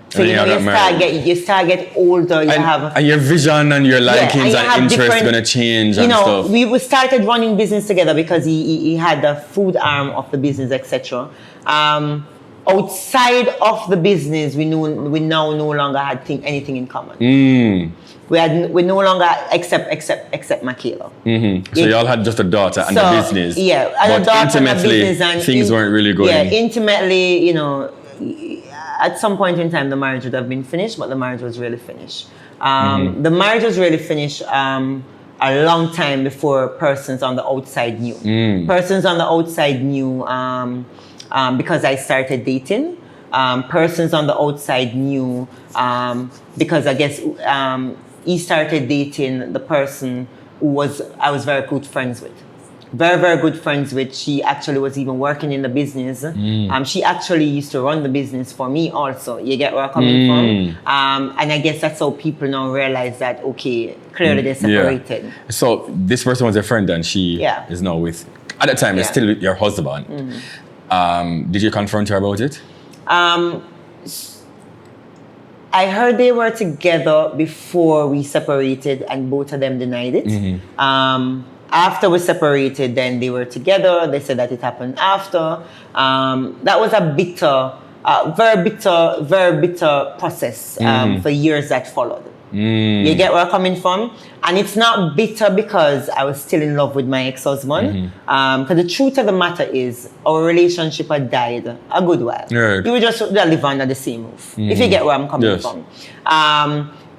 So you start get older. And your vision and your likings and interests gonna change. You and know, stuff. we started running business together because he had the food arm of the business, etc. Outside of the business, we now no longer had anything in common. We no longer except Michaela. So y'all had just a daughter and the business. Yeah, and a daughter and a business, and things weren't really going. Yeah, intimately, you know. At some point in time, the marriage would have been finished, but the marriage was really finished. The marriage was really finished a long time before persons on the outside knew. Persons on the outside knew because I started dating. Persons on the outside knew because I guess he started dating the person who I was very good friends with. Very, very good friends with. She actually was even working in the business. She actually used to run the business for me also. You get where I'm coming from? And I guess that's how people now realize that, okay, clearly they're separated. Yeah. So this person was a friend and she is now with, at the time, it's still your husband. Did you confront her about it? I heard they were together before we separated and both of them denied it. After we separated, then they were together. They said that it happened after. That was a very bitter process for years that followed. You get where I'm coming from? And it's not bitter because I was still in love with my ex-husband. Because the truth of the matter is, our relationship had died a good while. Right. We were just live under the same roof. If you get where I'm coming from.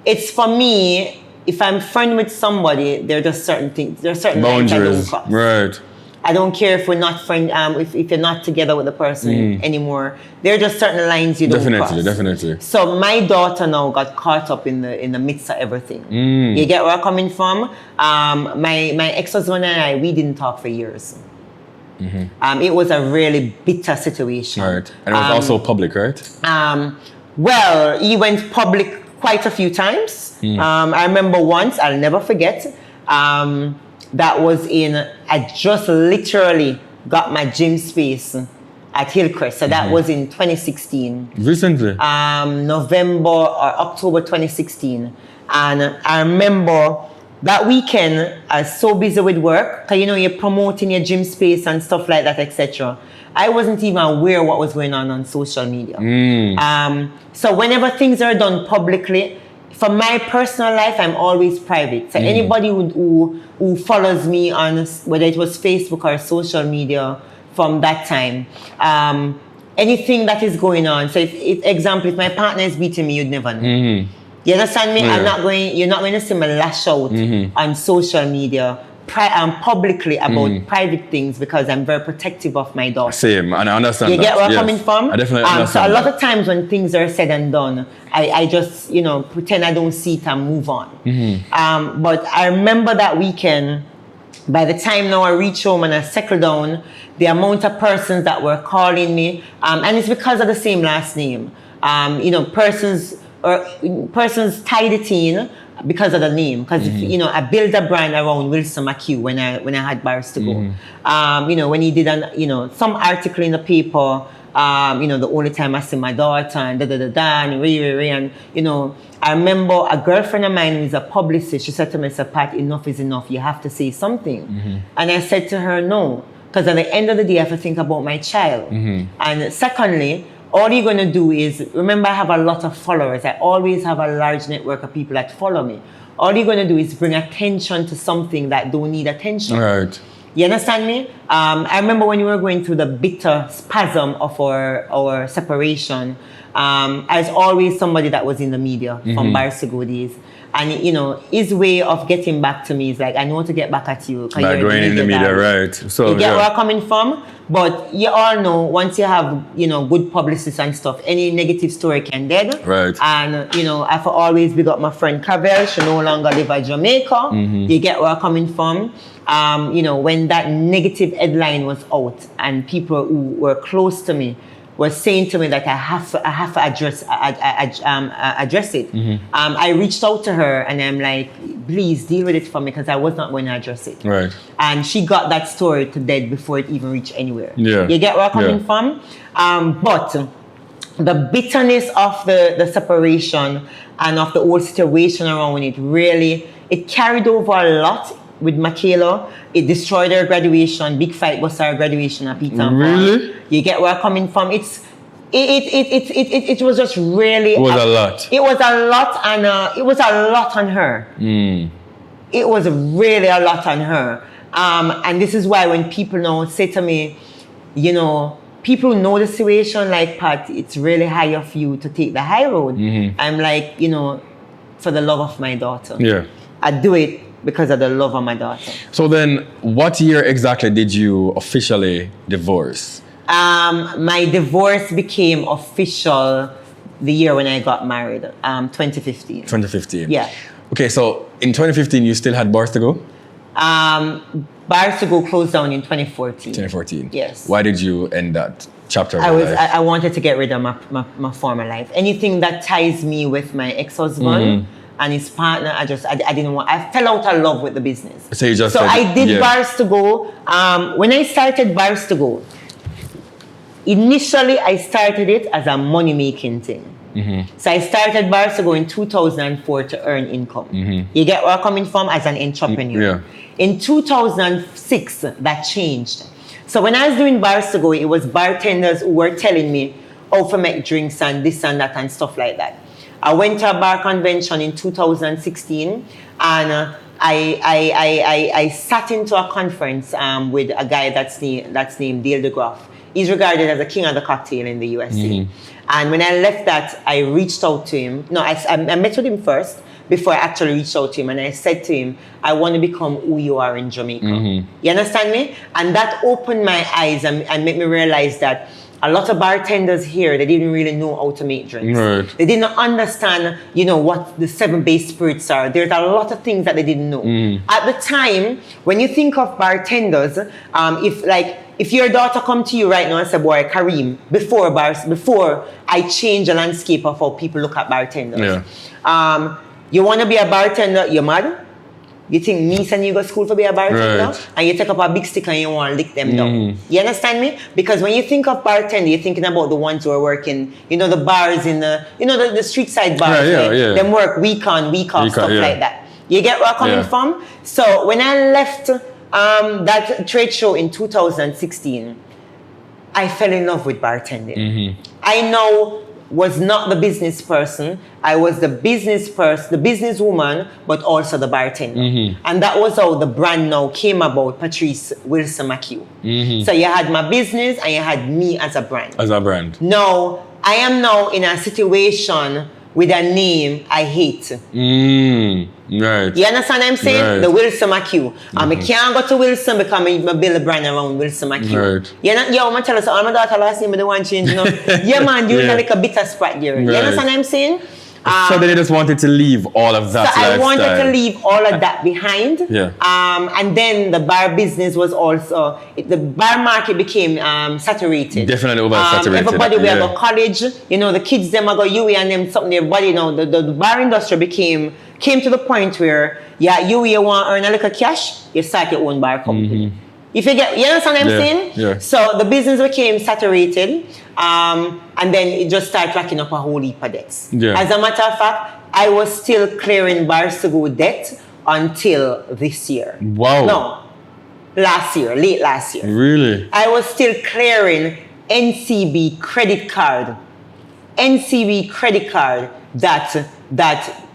It's for me, if I'm friend with somebody, there are just certain things, there are certain lines I don't cross. Right. I don't care if we're not friend, if you're not together with the person anymore. There are just certain lines you don't cross. Definitely. So my daughter now got caught up in the midst of everything. You get where I'm coming from? My ex-husband and I, we didn't talk for years. It was a really bitter situation. Right. And it was also public, right? Well, he went public quite a few times. I remember once, I'll never forget. That was I just literally got my gym space at Hillcrest. So that was in 2016. Recently? November or October 2016. And I remember that weekend, I was so busy with work, because you're promoting your gym space and stuff like that, etc. I wasn't even aware what was going on social media. So whenever things are done publicly, for my personal life, I'm always private. So anybody who follows me on, whether it was Facebook or social media from that time, anything that is going on. So if my partner is beating me, you'd never know. You understand me? Yeah. You're not going to see me lash out on social media publicly about private things, because I'm very protective of my daughter. Same, and I understand You get where I'm coming from? I definitely understand. So a lot of times when things are said and done, I just, pretend I don't see it and move on. But I remember that weekend, by the time now I reach home and I settle down, the amount of persons that were calling me, and it's because of the same last name. Persons tied it in because of the name, because I built a brand around Wilson McHugh when I had BarstoGo. When he did some article in the paper, the only time I see my daughter and and I remember a girlfriend of mine who is a publicist. She said to me, "Pat, enough is enough. You have to say something." And I said to her, "No, because at the end of the day, I have to think about my child." And secondly, all you're going to do is, remember, I have a lot of followers. I always have a large network of people that follow me. All you're going to do is bring attention to something that don't need attention. Right. You understand me? I remember when we were going through the bitter spasm of our separation, I was always somebody that was in the media from BarstoGo days. And, his way of getting back to me is like, I know to get back at you. By going in the media, right. So, you get where I'm coming from? But you all know, once you have, good publicists and stuff, any negative story can dead. Right. And, I've always big up my friend Cattleya. She no longer live in Jamaica. You get where I'm coming from? When that negative headline was out and people who were close to me were saying to me that I have to address it. I reached out to her and I'm like, please deal with it for me, because I was not going to address it. Right. And she got that story to dead before it even reached anywhere. Yeah. You get where I'm coming from? But the bitterness of the separation and of the whole situation around it it carried over a lot with Michaela. It destroyed her graduation. Big fight was her graduation at Peter. Really? You get where I'm coming from? It was just really... It was a lot. It was a lot, and it was a lot on her. It was really a lot on her. And this is why when people now say to me, people know the situation, like, Pat, it's really high of you to take the high road. I'm like, for the love of my daughter. Yeah. I do it because of the love of my daughter. So then, what year exactly did you officially divorce? My divorce became official the year when I got married, 2015. 2015. Yeah. Okay, so in 2015, you still had BarstoGo? BarstoGo closed down in 2014. 2014. Yes. Why did you end that chapter of your life? I wanted to get rid of my former life. Anything that ties me with my ex-husband and his partner, I didn't want. I fell out of love with the business. So you just. So I did BarstoGo. When I started BarstoGo, initially I started it as a money-making thing. So I started BarstoGo in 2004 to earn income. You get where I'm coming from as an entrepreneur. Yeah. In 2006, that changed. So when I was doing BarstoGo, it was bartenders who were telling me how to make drinks and this and that and stuff like that. I went to a bar convention in 2016 and I sat into a conference with a guy that's named Dale DeGraff. He's regarded as the king of the cocktail in the USA. And when I left that, I reached out to him. No, I met with him first before I actually reached out to him. And I said to him, I want to become who you are in Jamaica. You understand me? And that opened my eyes and made me realize that a lot of bartenders here, they didn't really know how to make drinks. Right. They didn't understand, what the 7 base spirits are. There's a lot of things that they didn't know. At the time, when you think of bartenders, if your daughter come to you right now and say, boy, Kareem, before I change the landscape of how people look at bartenders. Yeah. You want to be a bartender, you're mad? You think me and you go to school to be a bartender? Right. And you take up a big stick and you want to lick them down. You understand me? Because when you think of bartender, you're thinking about the ones who are working, the bars in the street side bars. Yeah. Them work week on, week off, stuff like that. You get where I'm coming from? So when I left that trade show in 2016, I fell in love with bartending. I now was not the business person. I was the business person, the businesswoman, but also the bartender. And that was how the brand now came about, Patrice Wilson McHugh. So you had my business and you had me as a brand. As a brand. Now, I am now in a situation with a name I hate. Right. You understand what I'm saying? Right. The Wilson McHugh. I can't go to Wilson because I build a brand around Wilson McHugh. Right. I'm going to tell us, all my daughter last name, the one change, Yeah, man, you're like a bitter sprat there. You understand what I'm saying? So they just wanted to leave all of that I wanted lifestyle. to leave all of that behind. Yeah. And then the bar business was also, the bar market became saturated. Definitely oversaturated. Everybody will go college, the kids them go UE and them something, everybody, the bar industry came to the point where, you want to earn a little cash, you start your own bar company. If you understand what I'm saying? Yeah. So the business became saturated, and then it just started racking up a whole heap of debts. Yeah. As a matter of fact, I was still clearing BarstoGo debt until this year. Wow. No, late last year. Really? I was still clearing NCB credit card that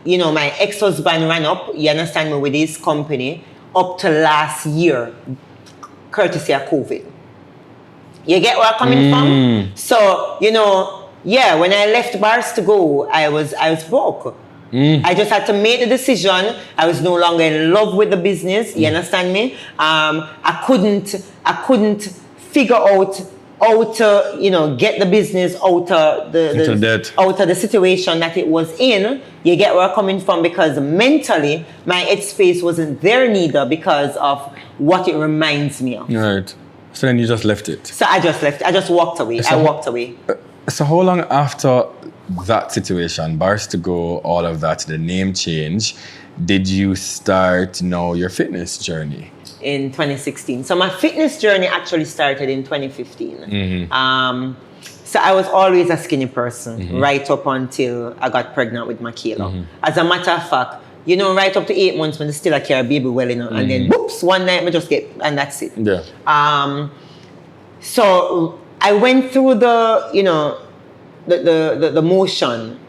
my ex-husband ran up, you understand me, with his company up to last year, courtesy of COVID. You get where I'm coming from? So, when I left BarstoGo, I was broke. I just had to make the decision. I was no longer in love with the business. You understand me? I couldn't figure out how to, get the business out of the situation that it was in. You get where I'm coming from? Because mentally, my headspace wasn't there neither because of what it reminds me of. Right. So then you just left it. So I just left. I just walked away. I walked away. So how long after that situation, BarstoGo, all of that, the name change, did you start your fitness journey? In 2016. So my fitness journey actually started in 2015. So I was always a skinny person right up until I got pregnant with Michaela. As a matter of fact, right up to 8 months when I still carry a baby well, and then whoops, one night I just get, and that's it. Yeah. So I went through the motion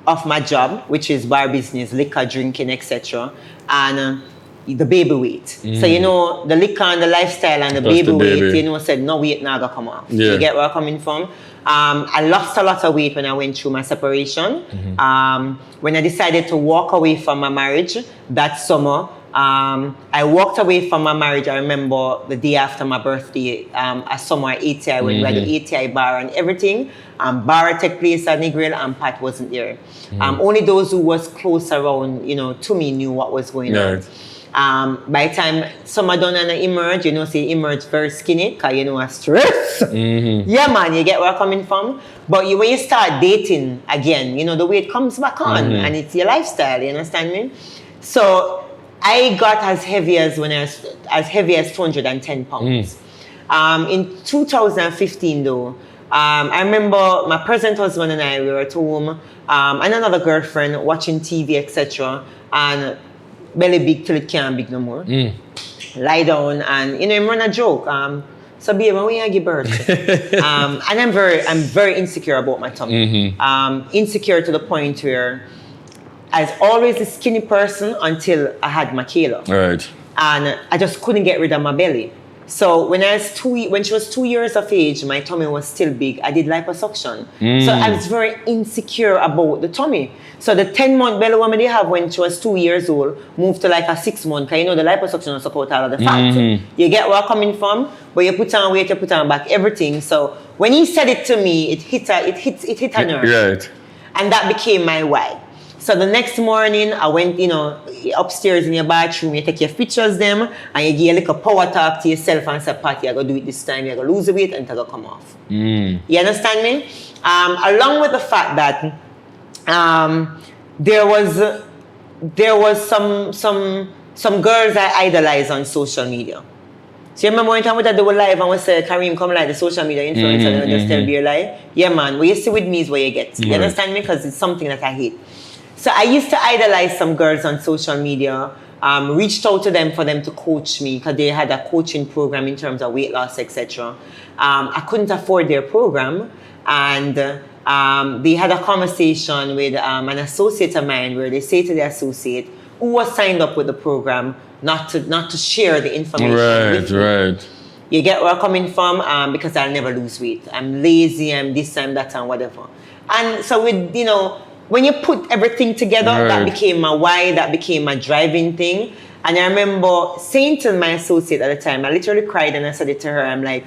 of my job, which is bar business, liquor, drinking, etc., and the baby weight. So the liquor and the lifestyle and the baby weight, said no weight now gonna come off. Yeah. You get where I'm coming from? I lost a lot of weight when I went through my separation. When I decided to walk away from my marriage that summer, I walked away from my marriage. I remember the day after my birthday, a summer at ATI, when we had the ATI bar and everything. Bar took place at Negril and Pat wasn't there. Only those who was close around, to me knew what was going on. By the time summer done and I emerge, say emerge very skinny, because I stress. Yeah, man, you get where I'm coming from. But when you start dating again, the weight comes back on and it's your lifestyle, you understand me? So I got as heavy as 210 pounds. In 2015 though, I remember my present husband and I, we were at home, and another girlfriend watching TV, etc. And belly big till it can't big no more. Lie down and, you know, I'm run a joke. So babe, when I give birth? And I'm very insecure about my tummy. Insecure to the point where I was always a skinny person until I had Michaela. Right. And I just couldn't get rid of my belly. So when she was 2 years of age, my tummy was still big. I did liposuction. So I was very insecure about the tummy. So the 10-month belly woman they have when she was 2 years old moved to like a 6 month, because you know the liposuction will suck out all of the fat. You get where I'm coming from, but you put on weight, you put on back, everything. So when he said it to me, it hit a nerve. Right. And that became my why. So the next morning, I went, you know, upstairs in your bathroom, you take your pictures them, and you give a little power talk to yourself and say, Patty, you're going to do it this time, you're going to lose the weight, and it's going to come off. You understand me? Along with the fact that there was some girls I idolize on social media. So you remember one time we did the live and we said, Kareem, come like the social media influencer and just tell me your lie? Yeah, man, what you see with me is what you get. You understand me? Because it's something that I hate. So I used to idolize some girls on social media, reached out to them for them to coach me because they had a coaching program in terms of weight loss, etc. I couldn't afford their program, and they had a conversation with an associate of mine where they say to the associate who was signed up with the program not to share the information. With me. Right. You get where I'm coming from? Because I'll never lose weight. I'm lazy, I'm this, I'm that, and whatever. And so with, you know, when you put everything together, that became my why, that became my driving thing. And I remember saying to my associate at the time, I literally cried and I said it to her, I'm like,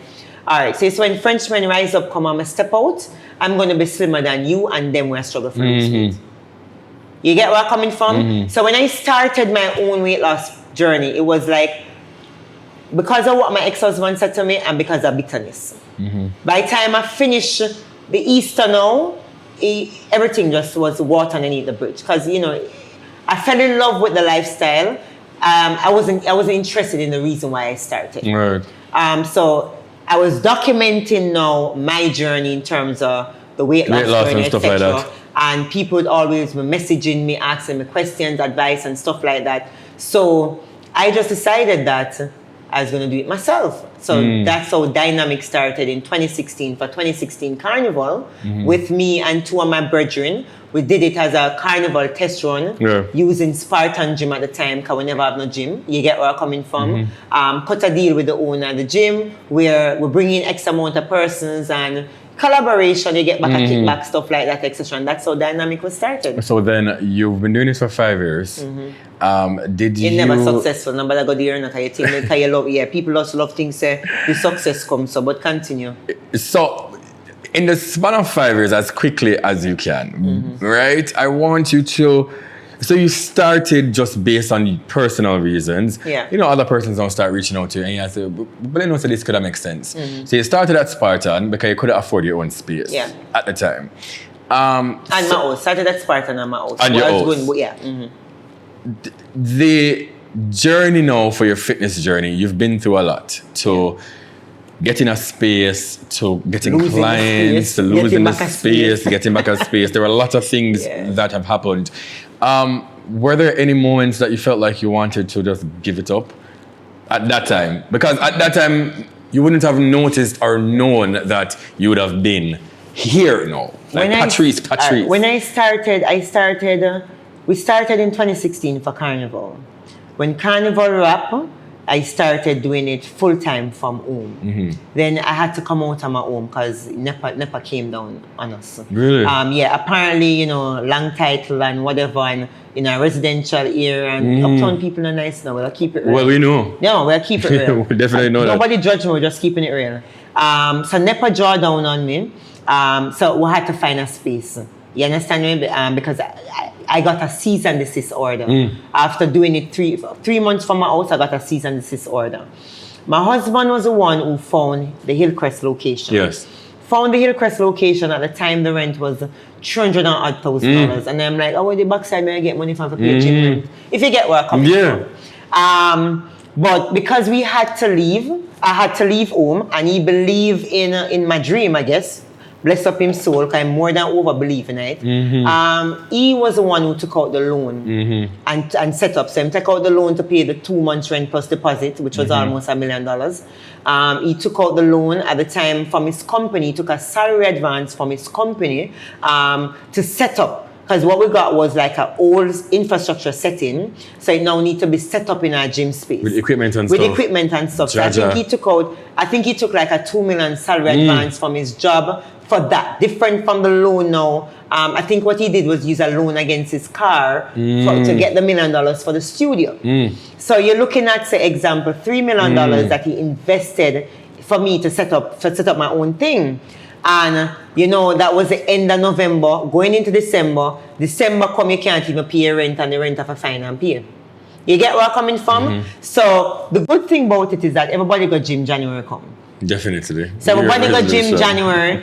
all right, so when Frenchmen rise up, come on, I step out, I'm going to be slimmer than you, and then we'll struggle for lose weight. You get where I'm coming from? So when I started my own weight loss journey, it was like, because of what my ex-husband said to me and because of bitterness. By the time I finished the Easter now, everything just was water underneath the bridge. Because, you know, I fell in love with the lifestyle. I wasn't interested in the reason why I started. Right. So I was documenting now my journey in terms of the weight loss journey, and stuff like that. And people would always be messaging me, asking me questions, advice, and stuff like that. So I just decided that I was going to do it myself. So that's how Dynamic started in 2016 for 2016 Carnival with me and two of my brethren. We did it as a carnival test run using Spartan Gym at the time because we never have no gym. You get where I'm coming from. Cut a deal with the owner of the gym where we bring in X amount of persons and collaboration, you get back a kickback, stuff like that, etc. And that's how Dynamic was started. So then you've been doing this for 5 years. Did you? It's never successful. Nobody go there now because you think you love. Yeah, people also love things. Say the success comes. So, but continue. So, in the span of 5 years, as quickly as you can, right? I want you to. So you started just based on personal reasons. Yeah. You know, other persons don't start reaching out to you and you say, but you know, so this could have make sense. So you started at Spartan because you couldn't afford your own space at the time. And my house. Started at Spartan and my house. And your house. The journey now for your fitness journey, you've been through a lot to getting a space, to getting losing clients, to losing the space, getting back a space. There were a lot of things that have happened. Were there any moments that you felt like you wanted to just give it up at that time? Because at that time, you wouldn't have noticed or known that you would have been here now. Like Patrice. When I started, we started in 2016 for Carnival. When Carnival wrapped, I started doing it full-time from home. Then I had to come out of my home because NEPA came down on us. Really? Yeah, apparently, you know, long title and whatever, and in a residential area, and uptown people are nice now. We'll keep it real. Well, we know. No, we'll keep it real. We definitely know that. Nobody judge me, we're just keeping it real. So NEPA draw down on me. So we had to find a space. You understand me? Because I got a cease and desist order. After doing it 3 months from my house, I got a cease and desist order. My husband was the one who found the Hillcrest location. Yes. Found the Hillcrest location. At the time, the rent was $300,000. And I'm like, oh, well, the backside, may I get money from the pay gym rent? If you get where I come from. But because we had to leave, I had to leave home, and he believed in my dream, I guess. bless up his soul, because I'm more than over believing it. He was the one who took out the loan and set up. So he took out the loan to pay the 2 months rent plus deposit, which was almost $1 million. He took out the loan at the time from his company, took a salary advance from his company to set up. Because what we got was like an old infrastructure setting, so it now needs to be set up in our gym space. With equipment and stuff. With equipment and stuff. So I think he took like a $2 million salary advance from his job for that. Different from the loan now. I think what he did was use a loan against his car to get the $1 million for the studio. So you're looking at, say, example, $3 million that he invested for me to set up my own thing. And, you know, that was the end of November, going into December. December come, you can't even pay your rent, and the rent of a fine and pay. You get where I'm coming from? So the good thing about it is that everybody got gym January come. Definitely. So everybody got gym January.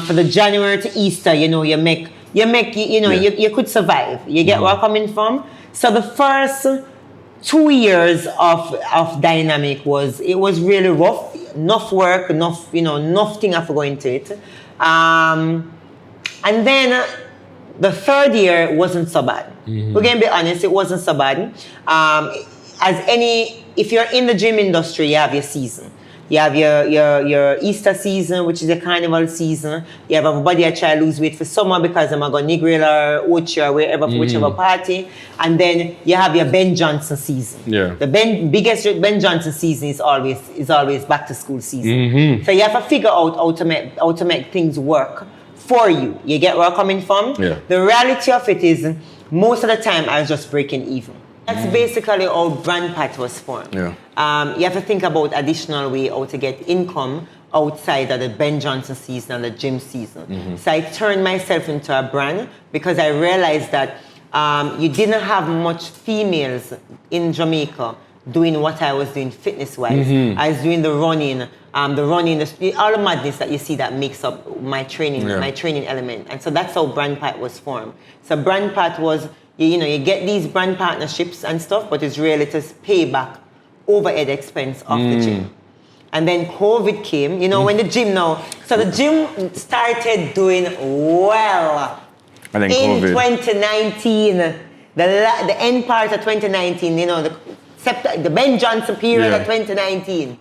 For the January to Easter, you know, you could survive. You get where I'm coming from? So the first 2 years of dynamic was really rough. Enough work, enough thing I have to go into it. And then the third year wasn't so bad. We're gonna be honest, it wasn't so bad. If you're in the gym industry, you have your season. You have your Easter season, which is a carnival season. You have everybody that try to lose weight for summer because I'm going to Negril or Ochi or wherever, for whichever party. And then you have your Ben Johnson season. Yeah. The biggest Ben Johnson season is always back to school season. So you have to figure out how to make things work for you. You get where I'm coming from? Yeah. The reality of it is, most of the time I was just breaking even. That's basically how Brand Pat was formed. Yeah. You have to think about additional way how to get income outside of the Ben Johnson season and the gym season. So I turned myself into a brand because I realized that you didn't have much females in Jamaica doing what I was doing fitness-wise. I was doing the running, all the madness that you see that makes up my training element. And so that's how Brand Pat was formed. So Brand Pat was, you get these brand partnerships and stuff, but it's really to pay back overhead expense of the gym. And then COVID came, when the gym so the gym started doing well. And then in COVID. 2019, the end part of 2019, the Ben Johnson period of 2019.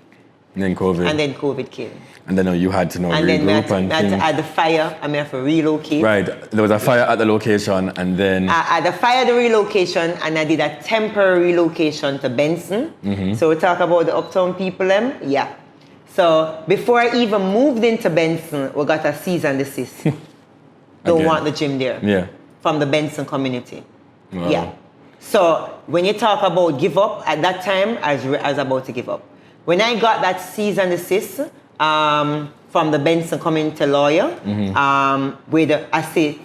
And then COVID. And then COVID came. And then you had to regroup and then I had the fire, I have to relocate. Right, there was a fire at the location, and then... I had the fire, the relocation, and I did a temporary relocation to Benson. So we talk about the uptown people, yeah. So before I even moved into Benson, we got a cease and desist. Don't want the gym there. Yeah. From the Benson community. Wow. Yeah. So when you talk about give up, at that time, I was about to give up. When I got that cease and desist, from the Benson community lawyer, with,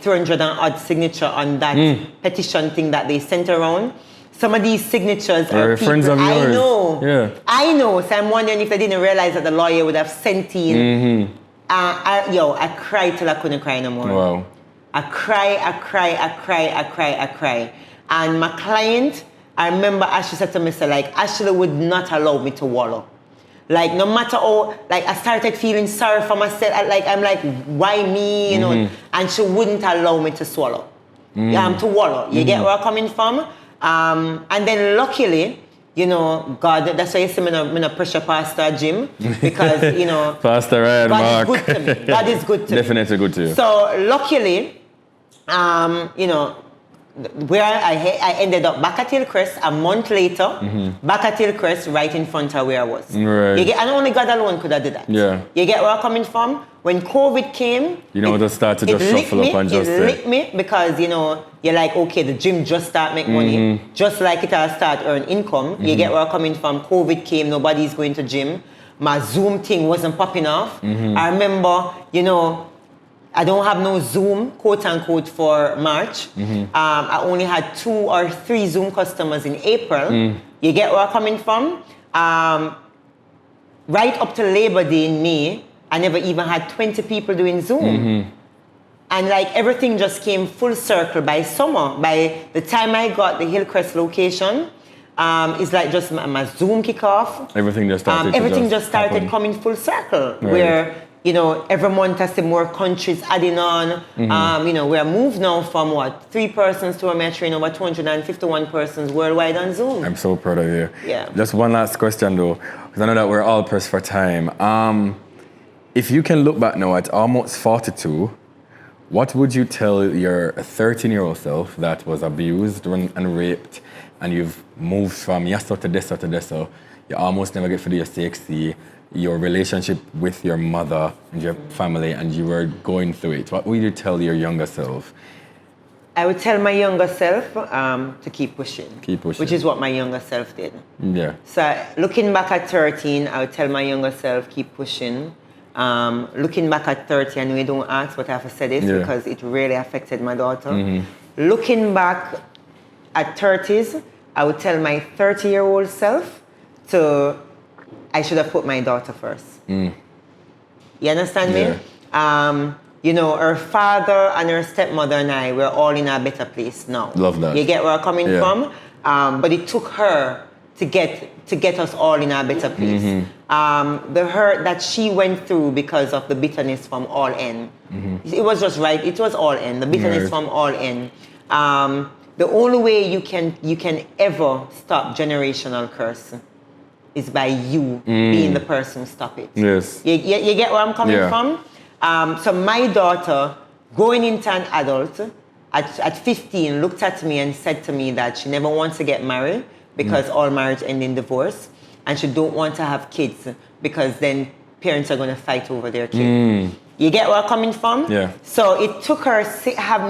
300 and odd signature on that petition thing that they sent around. Some of these signatures are people friends of yours. I know. Yeah. I know. So I'm wondering if they didn't realize that the lawyer would have sent in. I cried till I couldn't cry no more. Wow. I cry. And my client, I remember Ashley said to me, Ashley would not allow me to wallow. Like, no matter how, I started feeling sorry for myself. I'm like, why me, And she wouldn't allow me to swallow, to wallow. You get where I'm coming from? And then luckily, God, that's why you see me no pressure Pastor Jim, because, Pastor Ryan, God Mark. is good to me. God is good to me. Definitely good to you. So luckily, where I ended up back at Hillcrest a month later, back at Hillcrest right in front of where I was. Right. And only God alone could have did that. Yeah. You get where I'm coming from? When COVID came, just start to just shuffle up and just It licked me because, you're like, okay, the gym just start make money, just like it will start earn income. You get where I'm coming from? COVID came, nobody's going to gym. My Zoom thing wasn't popping off. I remember, I don't have no Zoom, quote unquote, for March. I only had 2 or 3 Zoom customers in April. You get where I'm coming from? Right up to Labor Day in May, I never even had 20 people doing Zoom. And everything just came full circle by summer. By the time I got the Hillcrest location, it's just my Zoom kickoff. Everything just started just started coming full circle. Right. Where every month I see more countries adding on. We are moved now from 3 persons to a metro, over 251 persons worldwide on Zoom. I'm so proud of you. Yeah. Just one last question though, because I know that we're all pressed for time. If you can look back now at almost 42, what would you tell your 13-year-old self that was abused and raped, and you've moved from Yasso to Deso, you almost never get for your CXC, your relationship with your mother and your family, and you were going through it. What would you tell your younger self? I would tell my younger self to keep pushing. Keep pushing. Which is what my younger self did. Yeah. So looking back at 13, I would tell my younger self, keep pushing. Looking back at 30, I know you don't ask, but I have to say this because it really affected my daughter. Looking back at 30s, I would tell my 30-year-old self I should have put my daughter first. You understand me? Her father and her stepmother and I, we're all in a better place now. Love that. You get where I'm coming from? But it took her to get us all in a better place. The hurt that she went through because of the bitterness from all end. It was just right. It was all end. The bitterness from all end. The only way you can ever stop generational curse is by you being the person who stop it. Yes. You get where I'm coming from? So my daughter, going into an adult, at 15, looked at me and said to me that she never wants to get married because all marriage end in divorce, and she don't want to have kids because then parents are going to fight over their kid. You get where I'm coming from? Yeah. So it took her,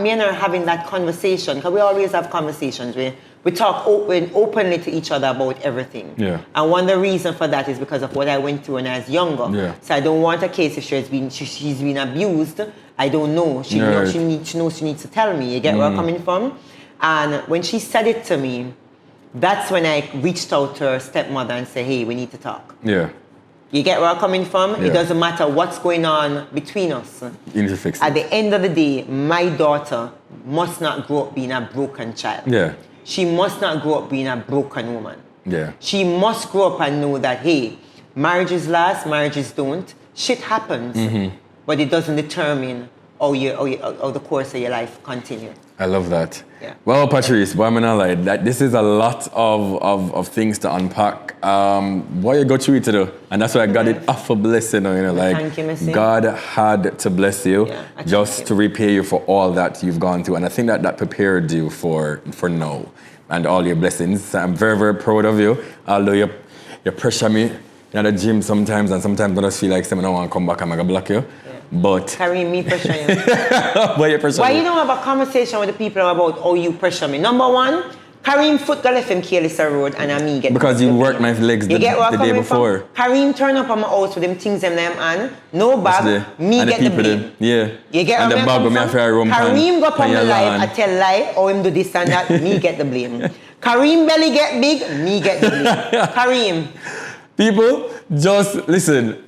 me and her having that conversation, because we always have conversations. We talk openly to each other about everything. Yeah. And one of the reasons for that is because of what I went through when I was younger. Yeah. So I don't want a case if she's been abused. I don't know. She knows she needs to tell me. You get where I'm coming from? And when she said it to me, that's when I reached out to her stepmother and said, hey, we need to talk. Yeah. You get where I'm coming from? Yeah. It doesn't matter what's going on between us. You need to fix it. At the end of the day, my daughter must not grow up being a broken child. Yeah. She must not grow up being a broken woman. Yeah. She must grow up and know that, hey, marriages last, marriages don't. Shit happens, but it doesn't determine how the course of your life continues. I love that. Yeah. Well, Patrice, boy, I'm not lie. This is a lot of things to unpack. What you go through it to do, and that's why God did offer blessing. Thank you, Missy. God had to bless you just to repay you for all that you've gone through, and I think that prepared you for now and all your blessings. I'm very, very proud of you. Although you pressure me in the gym sometimes, and sometimes I just feel like I don't want to come back and I'm gonna block you. But Kareem, me pressure you. Why you pressure Why me? you don't have a conversation with the people about how you pressure me? Number one, Kareem foot got left him careless road and I me get because you worked my legs the day before. Kareem turn up on my house with them things them and no bag, me and get the blame. Yeah. You get and the bag with me after Kareem go up on my life, I tell lie, or him do this and that, me get the blame. Kareem belly get big, me get the blame. Kareem. People, just listen.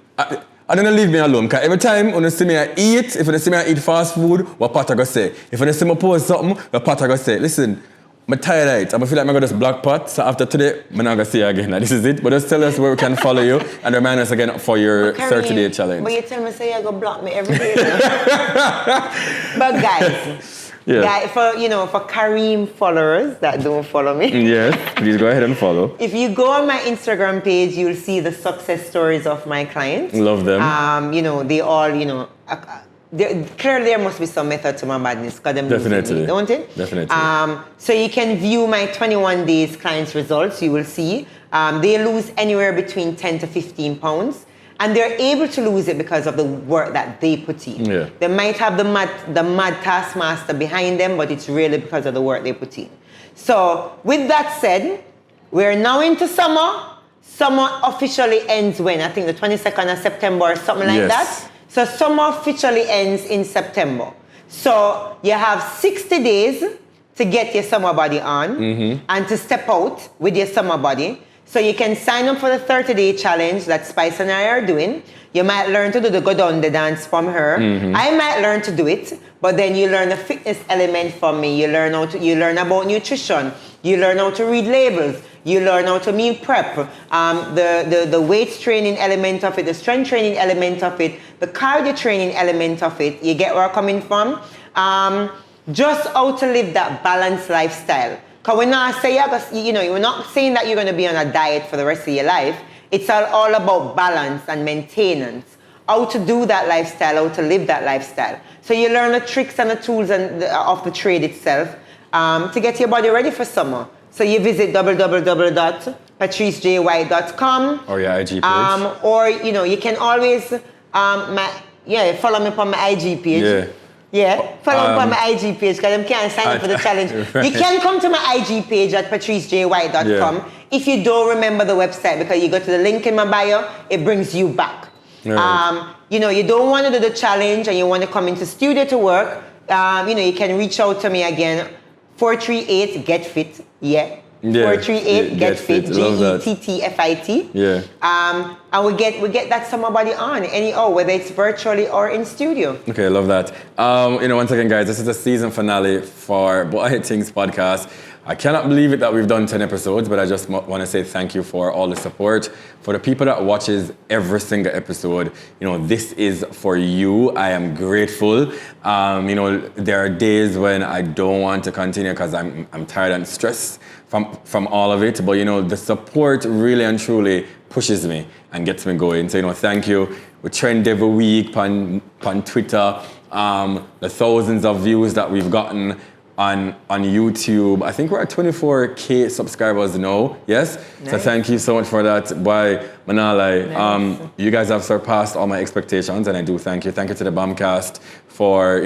I don't leave me alone, because every time when you see me eat, if you see me eat fast food, what Pat I go say? If you see me post something, what Pat I go say? Listen, I'm tired of it. I feel like I'm going to just black pot, so after today, I'm not going to see you again. Like, this is it. But just tell us where we can follow you and remind us again for your 30-day challenge. But you tell me, say you're going to block me every day. But guys... Yeah, for Kareem followers that don't follow me. Yes, please go ahead and follow. If you go on my Instagram page, you'll see the success stories of my clients. Love them. They all, clearly there must be some method to my madness, because them definitely, me, don't it? Definitely. So you can view my 21 days clients results. You will see they lose anywhere between 10 to 15 pounds. And they're able to lose it because of the work that they put in. Yeah. They might have the mad taskmaster behind them, but it's really because of the work they put in. So with that said, we're now into summer. Summer officially ends when? I think the 22nd of September or something like that. So summer officially ends in September. So you have 60 days to get your summer body on and to step out with your summer body. So you can sign up for the 30-day challenge that Spice and I are doing. You might learn to do the go down the dance from her. I might learn to do it, but then you learn the fitness element from me. You learn about nutrition. You learn how to read labels. You learn how to meal prep, the weight training element of it, the strength training element of it, the cardio training element of it. You get where I'm coming from? Just how to live that balanced lifestyle. Because we're not we're not saying that you're going to be on a diet for the rest of your life. It's all about balance and maintenance. How to do that lifestyle, how to live that lifestyle. So you learn the tricks and the tools of the trade itself to get your body ready for summer. So you visit www.patricejy.com. Or your IG page. Or, you can always follow me on my IG page. Follow me on my IG page because I can't sign up for the challenge. Right. You can come to my IG page at patricejy.com if you don't remember the website, because you go to the link in my bio, it brings you back. Right. You don't want to do the challenge and you want to come into studio to work, you can reach out to me again, 438 Get Fit, 438 Get Fit, GETTFIT. Yeah. And we get that summer body on, whether it's virtually or in studio. Okay, I love that. Once again, guys, this is the season finale for Bwoyatingz podcast. I cannot believe it that we've done 10 episodes, but I just want to say thank you for all the support. For the people that watches every single episode, this is for you. I am grateful. There are days when I don't want to continue because I'm tired and stressed from all of it. But, the support really and truly pushes me and gets me going. So, thank you. We trend every week on Twitter. The thousands of views that we've gotten on YouTube. I think we're at 24K subscribers now. Yes? Nice. So thank you so much for that. Bye, Manalai. Nice. You guys have surpassed all my expectations, and I do thank you. Thank you to the Bombcast for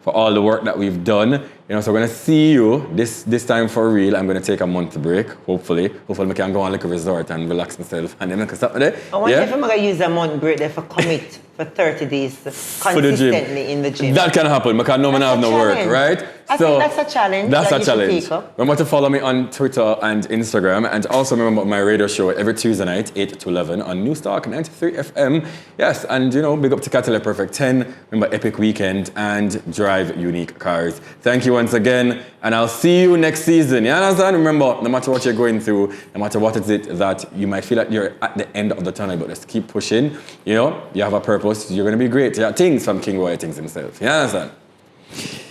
all the work that we've done. So we're gonna see you this time for real. I'm gonna take a month break, hopefully. Hopefully I can go on like a resort and relax myself and then make us up with it. I wonder if I'm gonna use a month break there for commit for 30 days consistently in the gym. That can happen because no man have no work, right? I think that's a challenge. That's a challenge. Remember to follow me on Twitter and Instagram, and also remember my radio show every Tuesday night, 8 to 11 on Newstalk 93 FM. Yes, and big up to Cattleya Perfect 10. Remember Epic Weekend and drive unique cars. Thank you once again, and I'll see you next season. You understand? Remember, no matter what you're going through, no matter what is it that you might feel like you're at the end of the tunnel, but just keep pushing. You have a purpose. You're going to be great. Yeah, things from King Bwoyatingz himself. You understand?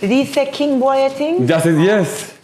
Did he say King Bwoyatingz? That is, yes.